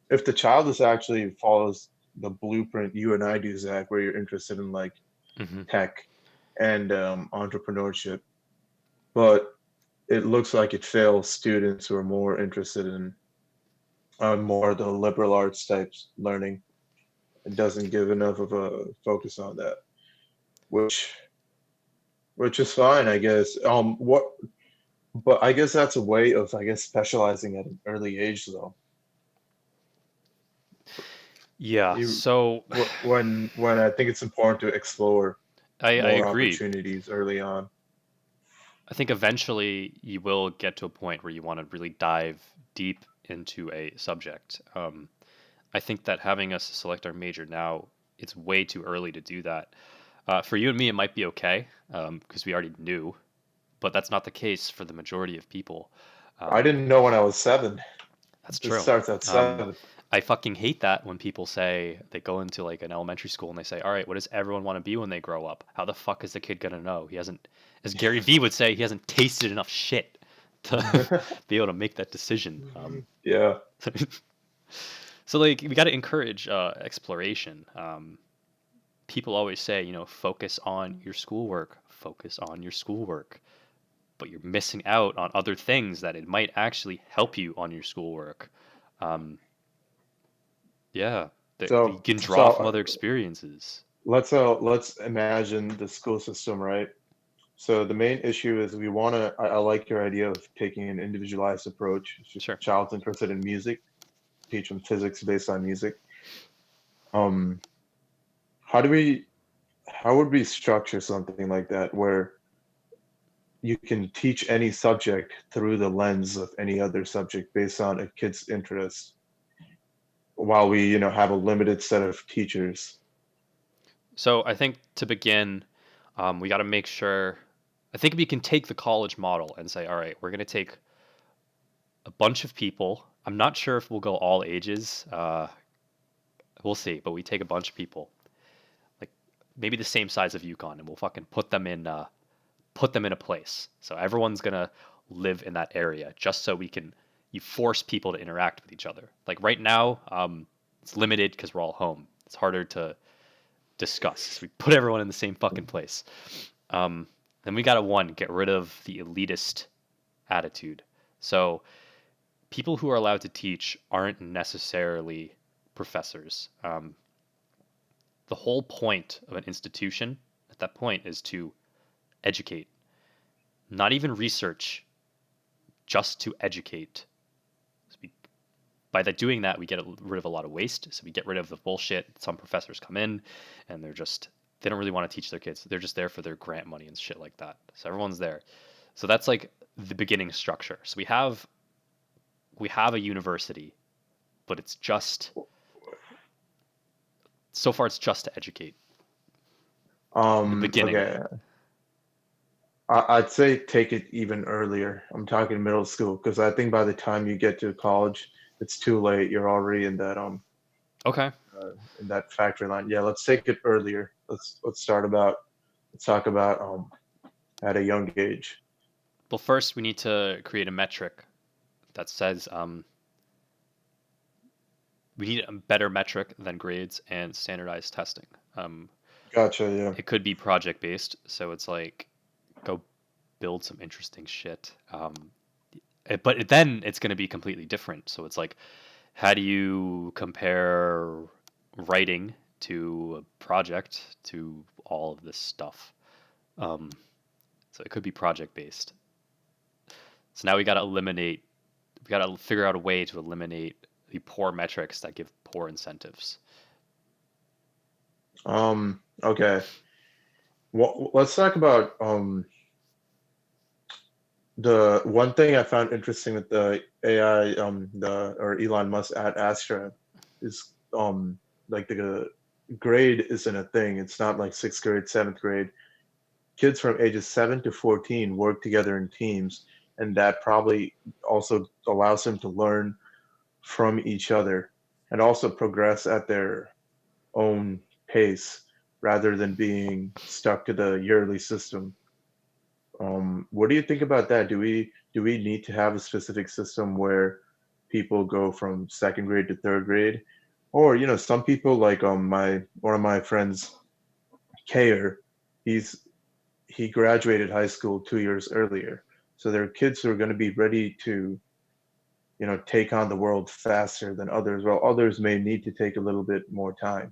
if the child is actually follows the blueprint you and I do, Zach, where you're interested in like Hmm. tech and entrepreneurship, but it looks like it fails students who are more interested in more the liberal arts types learning. It doesn't give enough of a focus on that, which which is fine, I guess. What? But I guess that's a way of, I guess, specializing at an early age, though. Yeah. You, So when I think it's important to explore I more agree. opportunities early on. I think eventually you will get to a point where you want to really dive deep into a subject. I think that having us select our major now, it's way too early to do that. For you and me, it might be okay because we already knew, but that's not the case for the majority of people. I Um, didn't know when I was 7. that's This true. starts at Um, 7. I fucking hate that when people say they go into like an elementary school and they say, "All right, what does everyone want to be when they grow up?" How the fuck is the kid gonna know? He hasn't, as Gary Vee would say, he hasn't tasted enough shit to be able to make that decision. Yeah. So like we got to encourage exploration. People always say, focus on your schoolwork, focus on your schoolwork, but you're missing out on other things that it might actually help you on your schoolwork. Um, yeah, that you So can draw so from other experiences. let's imagine the school system, right? So the main issue is we want to. I like your idea of taking an individualized approach. If your Sure. child's interested in music, teach them physics based on music. Um, how do we how would we structure something like that where you can teach any subject through the lens of any other subject based on a kid's interest while we, have a limited set of teachers? So I think to begin, we got to make sure. I think we can take the college model and say, all right, we're going to take a bunch of people. I'm not sure if we'll go all ages. We'll see, but we take a bunch of people, like maybe the same size of Yukon, and we'll fucking put them in a place. So everyone's gonna live in that area, just so we can you force people to interact with each other. Like right now, it's limited because we're all home. It's harder to discuss. So we put everyone in the same fucking place. Then we gotta get rid of the elitist attitude. So people who are allowed to teach aren't necessarily professors. The whole point of an institution at that point is to educate, not even research, just to educate. So by doing that, we get rid of a lot of waste. So we get rid of the bullshit. Some professors come in and they don't really want to teach their kids. They're just there for their grant money and shit like that. So everyone's there. So that's like the beginning structure. So we have a university, but it's just so far it's just to educate. The beginning. Okay. I'd say take it even earlier. I'm talking middle school because I think by the time you get to college, it's too late. You're already Okay. in that factory line. Yeah, let's take it earlier. Let's talk about at a young age. Well, first we need to create a metric that says we need a better metric than grades and standardized testing. Gotcha. Yeah. It could be project based, so it's like go build some interesting shit. But then it's going to be completely different. So it's like, how do you compare writing to a project to all of this stuff? So it could be project based. So now we got to figure out a way to eliminate the poor metrics that give poor incentives. Okay. Well, let's talk about the one thing I found interesting with the AI, the or Elon Musk at Astra is like the grade isn't a thing. It's not like sixth grade, seventh grade. Kids from ages 7 to 14 work together in teams, and that probably also allows them to learn from each other and also progress at their own pace rather than being stuck to the yearly system. What do you think about that? Do we need to have a specific system where people go from second grade to third grade? Or, some people like my one of my friends, Kayer, he's he graduated high school 2 years earlier. So there are kids who are going to be ready to, take on the world faster than others, while others may need to take a little bit more time.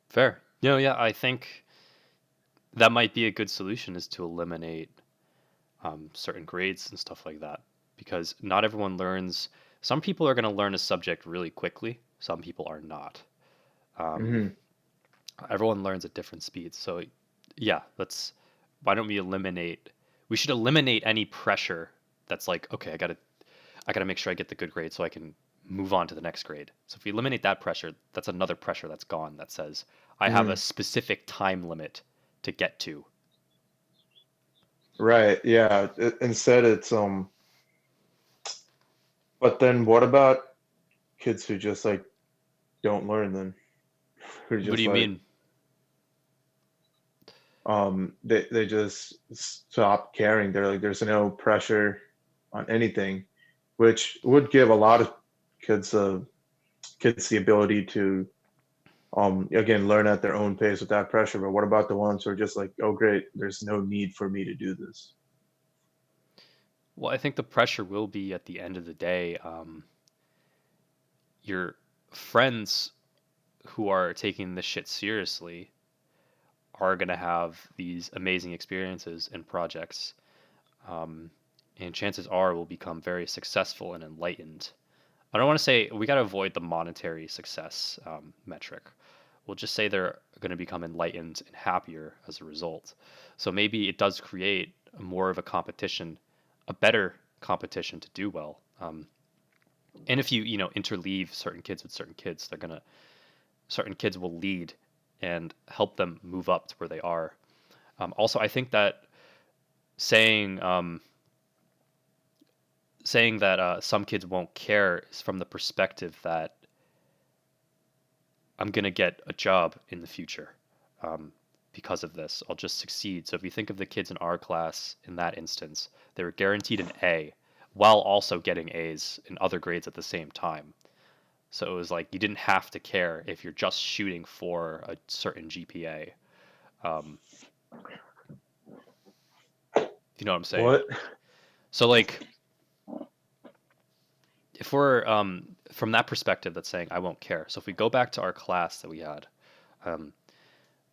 Fair. Yeah, I think that might be a good solution is to eliminate certain grades and stuff like that because not everyone learns. Some people are going to learn a subject really quickly. Some people are not. Um, Hmm. Everyone learns at different speeds. So yeah, why don't we eliminate? We should eliminate any pressure that's like, okay, I gotta make sure I get the good grade so I can move on to the next grade. So if we eliminate that pressure, that's another pressure that's gone that says I have a Hmm. specific time limit to get to. Right. Yeah. Instead, it's But then what about kids who just like don't learn then? Who What do just you like mean? they just stop caring. They're like there's no pressure on anything, which would give a lot of kids kids the ability to again learn at their own pace without pressure. But what about the ones who are just like, oh great, there's no need for me to do this? Well, I think the pressure will be at the end of the day. Your friends who are taking this shit seriously are going to have these amazing experiences and projects. Um, and chances are will become very successful and enlightened. I don't want to say we got to avoid the monetary success metric. We'll just say they're going to become enlightened and happier as a result. So maybe it does create more of a competition, a better competition to do well. And if you interleave certain kids with certain kids, certain kids will lead and help them move up to where they are. Also, I think that saying saying that some kids won't care is from the perspective that I'm going to get a job in the future um, because of this. I'll just succeed. So if you think of the kids in our class in that instance, they were guaranteed an A while also getting A's in other grades at the same time. So it was like you didn't have to care if you're just shooting for a certain GPA. Um, you know what I'm saying? What? So like if we're from that perspective that's saying I won't care. So if we go back to our class that we had, um,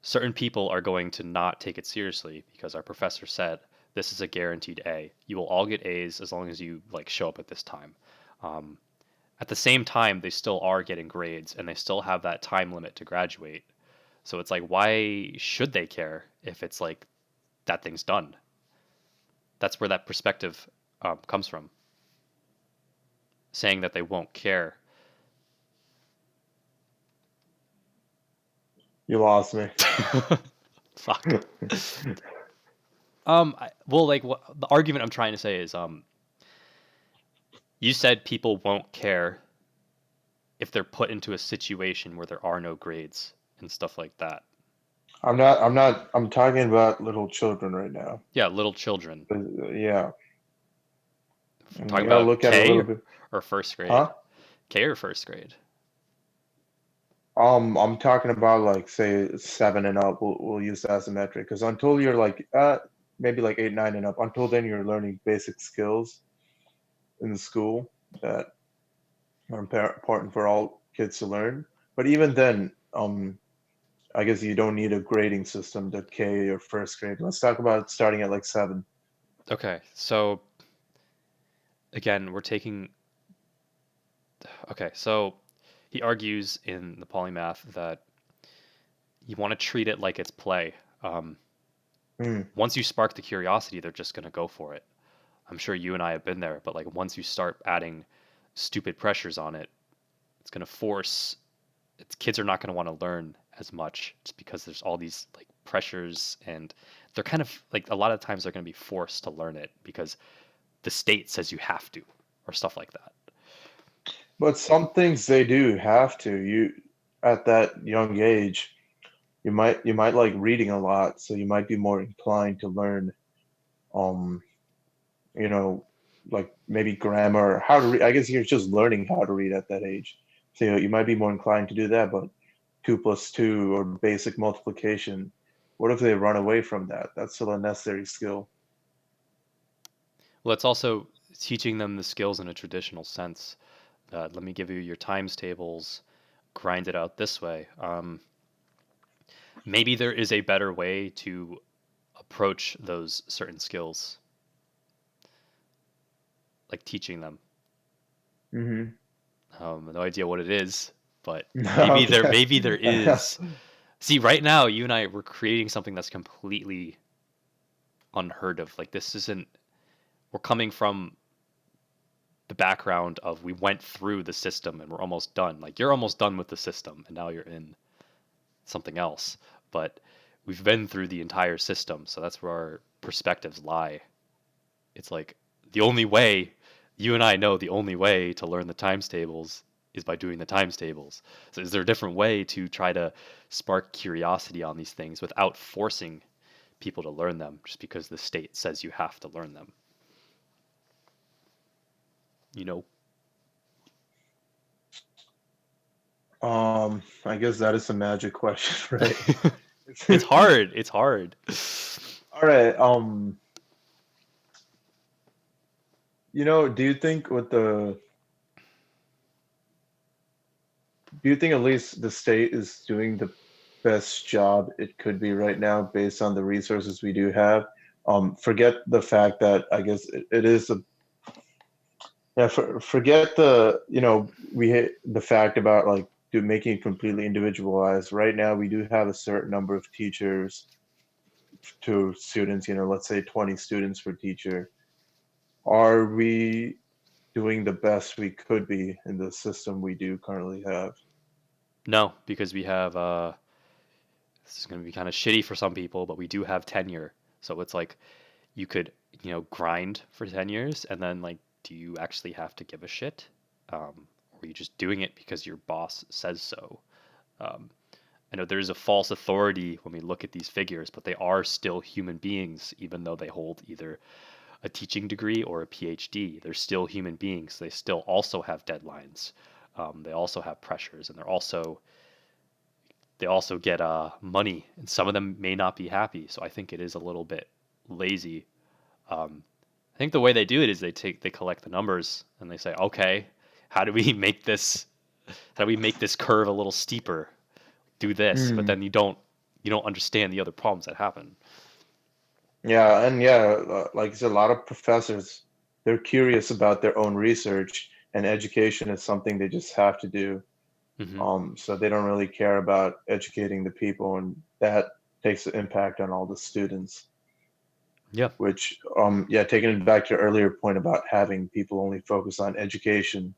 certain people are going to not take it seriously because our professor said this is a guaranteed A. You will all get A's as long as you like show up at this time. Um, at the same time, they still are getting grades and they still have that time limit to graduate. So it's like, why should they care if it's like that thing's done? That's where that perspective comes from, saying that they won't care. You lost me. Fuck. Well, like what the argument I'm trying to say is, you said people won't care if they're put into a situation where there are no grades and stuff like that. I'm talking about little children right now. Yeah, little children. Yeah. And Talking you gotta about look at it a K little bit. or first grade. Huh? K or first grade. I'm talking about like say 7 and up. We'll use that as a metric because until you're like maybe like 8, 9 and up, until then you're learning basic skills in the school that are important for all kids to learn. But even then, I guess you don't need a grading system to K or first grade. Let's talk about starting at like 7. Okay, so again, we're taking. Okay, so he argues in the polymath that you want to treat it like it's play. Um, Hmm. Once you spark the curiosity, they're just going to go for it. I'm sure you and I have been there, but like once you start adding stupid pressures on it, it's going to force kids are not going to want to learn as much just because there's all these like pressures and they're kind of like a lot of times they're going to be forced to learn it because the state says you have to or stuff like that. But some things they do have to. You at that young age, you might like reading a lot, so you might be more inclined to learn um you know like maybe grammar, how to read. I guess you're just learning how to read at that age. So you might be more inclined to do that, but 2 plus 2 or basic multiplication, what if they run away from that? That's still a necessary skill. Well, it's also teaching them the skills in a traditional sense. Let me give you your times tables, grind it out this way. Maybe there is a better way to approach those certain skills, like teaching them. Mm-hmm. No idea what it is, but Okay. maybe there is. See, right now you and I we're creating something that's completely unheard of. Like this isn't we're coming from the background of we went through the system and we're almost done. Like you're almost done with the system and now you're in something else. But we've been through the entire system, so that's where our perspectives lie. It's like the only way you and I know the only way to learn the times tables is by doing the times tables. So is there a different way to try to spark curiosity on these things without forcing people to learn them just because the state says you have to learn them? You know, I guess that is a magic question, right? it's hard. It's hard. All right. Do you think at least the state is doing the best job it could be right now based on the resources we do have? Forget the fact that I guess it is a yeah. Forget the fact about like making it completely individualized. Right now, we do have a certain number of teachers to students. Let's say 20 students per teacher. Are we doing the best we could be in the system we do currently have? No, because we have this is going to be kind of shitty for some people, but we do have tenure. So it's like you could, grind for 10 years and then like do you actually have to give a shit? Or are you just doing it because your boss says so? Um, I know there's a false authority when we look at these figures, but they are still human beings, even though they hold either a teaching degree or a PhD. They're still human beings. They still also have deadlines. They also have pressures, and they also get money, and some of them may not be happy. So I think it is a little bit lazy. Um, I think the way they do it is they collect the numbers and they say, okay, how do we make this how do we make this curve a little steeper? Do this, but Mm. then you don't understand the other problems that happen. Yeah, and yeah, like I said, a lot of professors, they're curious about their own research, and education is something they just have to do. Hmm. So they don't really care about educating the people, and that takes an impact on all the students. Yeah. Which, yeah, taking it back to your earlier point about having people only focus on education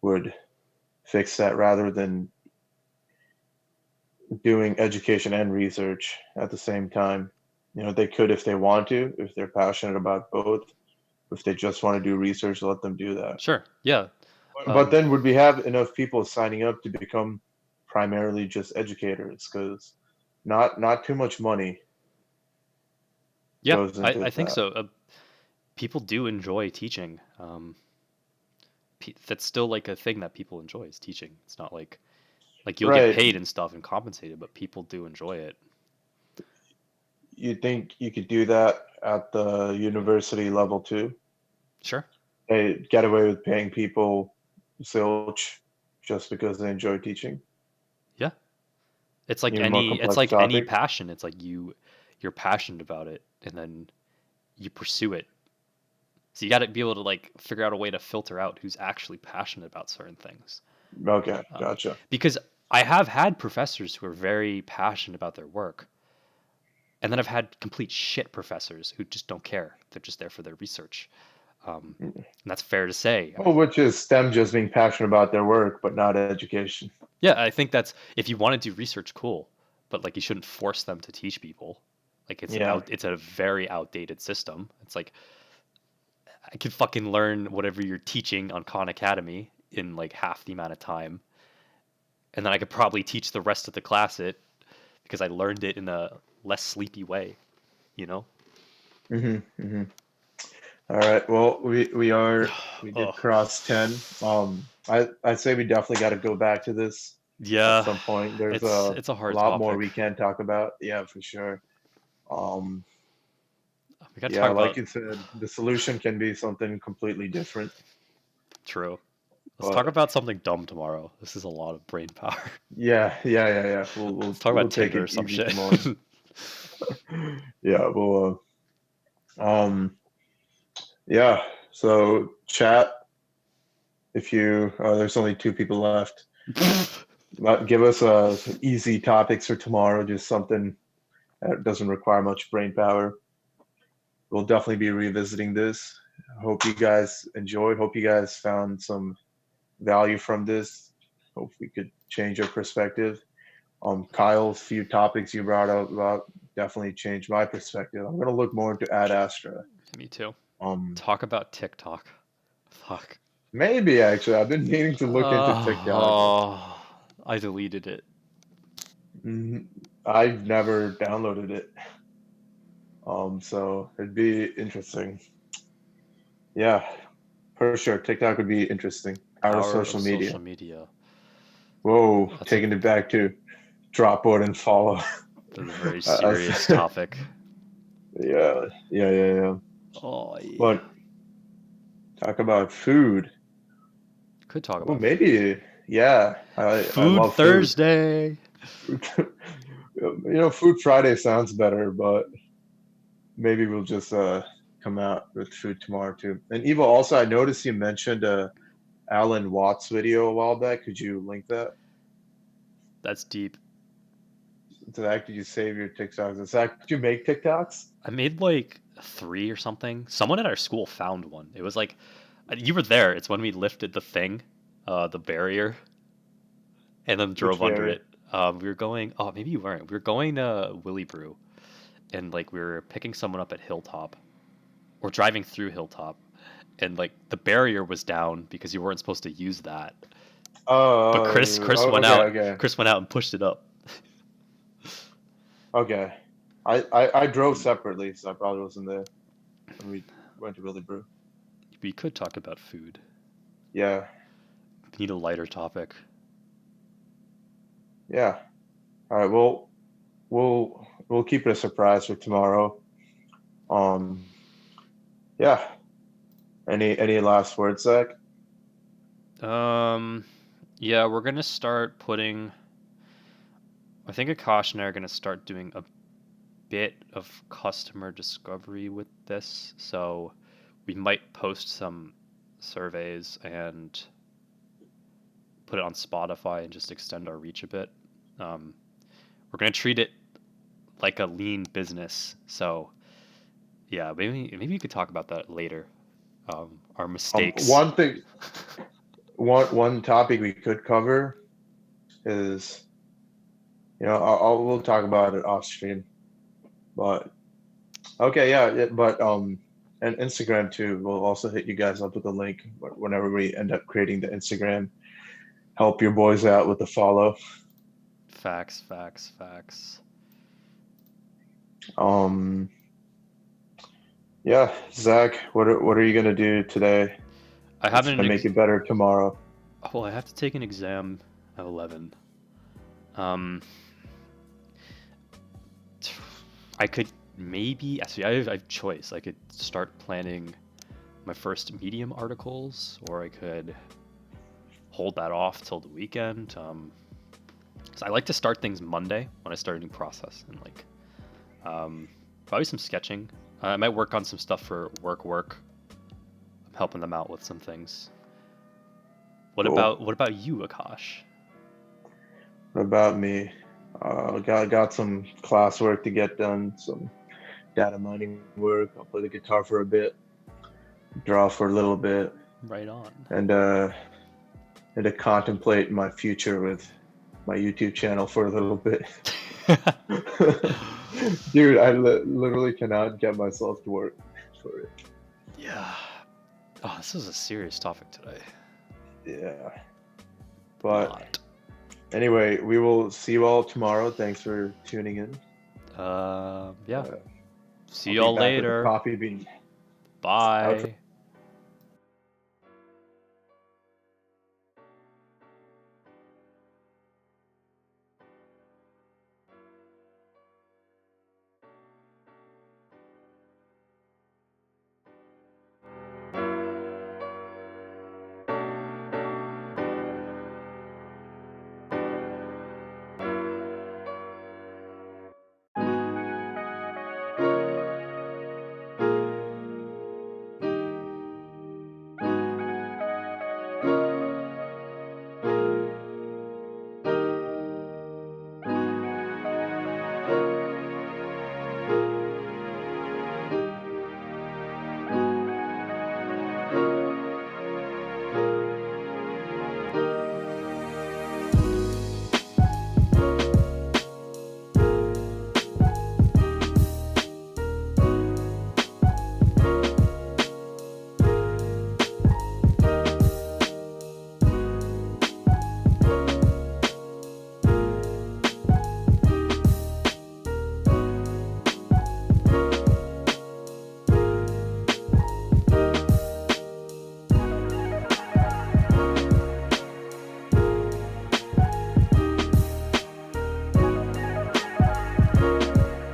would fix that rather than doing education and research at the same time. They could if they want to, if they're passionate about both. If they just want to do research, let them do that. Sure. Yeah. But Um, then would we have enough people signing up to become primarily just educators? Because not too much money yeah. goes I into think that. so. People do enjoy teaching. That's still like a thing that people enjoy is teaching. It's not like you'll get Right. paid and stuff and compensated, but people do enjoy it. You think you could do that at the university level too? Sure. They get away with paying people zilch just because they enjoy teaching, Yeah. It's like even more it's complex like any topics. passion. It's like you're passionate about it and then you pursue it. So you got to be able to like figure out a way to filter out who's actually passionate about certain things. Okay, Um, gotcha. because I have had professors who are very passionate about their work, and then I've had complete shit professors who just don't care. They're just there for their research. And that's fair to say. Well, which is them just being passionate about their work, but not education. Yeah, I think that's if you want to do research, cool, but like you shouldn't force them to teach people. Like Yeah. it's a very outdated system. It's like I could fucking learn whatever you're teaching on Khan Academy in like half the amount of time, and then I could probably teach the rest of the class it because I learned it in a less sleepy way. You know? Hmm. Hmm. All right. Well, we did Oh, cross 10. I'd say we definitely got to go back to this at yeah. some point. There's It's a a hard lot more topic. we can talk about. Yeah, for sure. Um, We got to yeah, talk like about you said, the solution can be something completely different. true. Let's talk But about something dumb tomorrow. This is a lot of brain power. yeah, yeah, yeah, yeah. We'll Let's we'll talk about we'll take Tinder or it some easy shit. tomorrow. Yeah, yeah. So chat, if you there's only two people left. Give us easy topics for tomorrow, just something that doesn't require much brain power. We'll definitely be revisiting this. Hope you guys enjoyed. Hope you guys found some value from this. Hope we could change your perspective. Kyle, a few topics you brought up about definitely changed my perspective. I'm gonna look more into Ad Astra. Me too. Um, Talk about TikTok. Fuck. Maybe actually, I've been meaning to look into TikTok. I deleted it. Mhm. I've never downloaded it. So it'd be interesting. Yeah, for sure. TikTok would be interesting. Our Power social of media. social media. Whoa, That's a, taking it back to drop board and follow. that's a very I serious topic. yeah, yeah, yeah, yeah. Oh, yeah. But talk about food. Could talk Oh, about food. maybe. Yeah, I Food love food. Thursday. Food Friday sounds better, but maybe we'll just come out with food tomorrow too. And Eva, also, I noticed you mentioned Alan Watts video a while back. Could you link that That's deep. to that? Could you save your TikToks? Could you make TikToks? I made like three or something. Someone at our school found one. It was like you were there. It's when we lifted the thing, the barrier, and then Which drove under barrier? it. We were going. Oh, maybe you weren't. We were going to Willy Brew, and like we were picking someone up at Hilltop, or driving through Hilltop, and like the barrier was down because you weren't supposed to use that. But Chris went Okay, out. okay, Chris went out and pushed it up. okay. I drove separately, so I probably wasn't there when we went to Willy Brew. We could talk about food. Yeah. need a lighter topic. Yeah. All right. Well, we'll keep it a surprise for tomorrow. Um. Yeah. Any last words, Zach? Um, yeah, we're gonna start putting. I think Akash and I are gonna start doing a bit of customer discovery with this. So we might post some surveys and put it on Spotify and just extend our reach a bit. Um, we're gonna treat it like a lean business. So yeah, maybe you could talk about that later. Our mistakes. One thing, one topic we could cover is, we'll talk about it off stream, but okay, yeah, but and Instagram too. We'll also hit you guys up with a link whenever we end up creating the Instagram. Help your boys out with the follow. Facts, facts, facts. Um, yeah, Zach, what are you gonna do today? I It's haven't. gonna make it better tomorrow. Well, I have to take an exam at 11. Um, I could maybe actually I have choice. I could start planning my first Medium articles, or I could hold that off till the weekend. So I like to start things Monday when I start a new process, and like probably some sketching. I might work on some stuff for work. I'm helping them out with some things. Cool. What about you, Akash? What about me? Got some classwork to get done, some data mining work. I'll play the guitar for a bit, draw for a little bit, Right on. and to contemplate my future with my YouTube channel for a little bit. Dude, I literally cannot get myself to work for it. Yeah. Oh, this is a serious topic today. Yeah. A But lot. anyway, we will see you all tomorrow. Thanks for tuning in. Yeah. Uh, See I'll be y'all back with the later. coffee bean. Bye. Outro.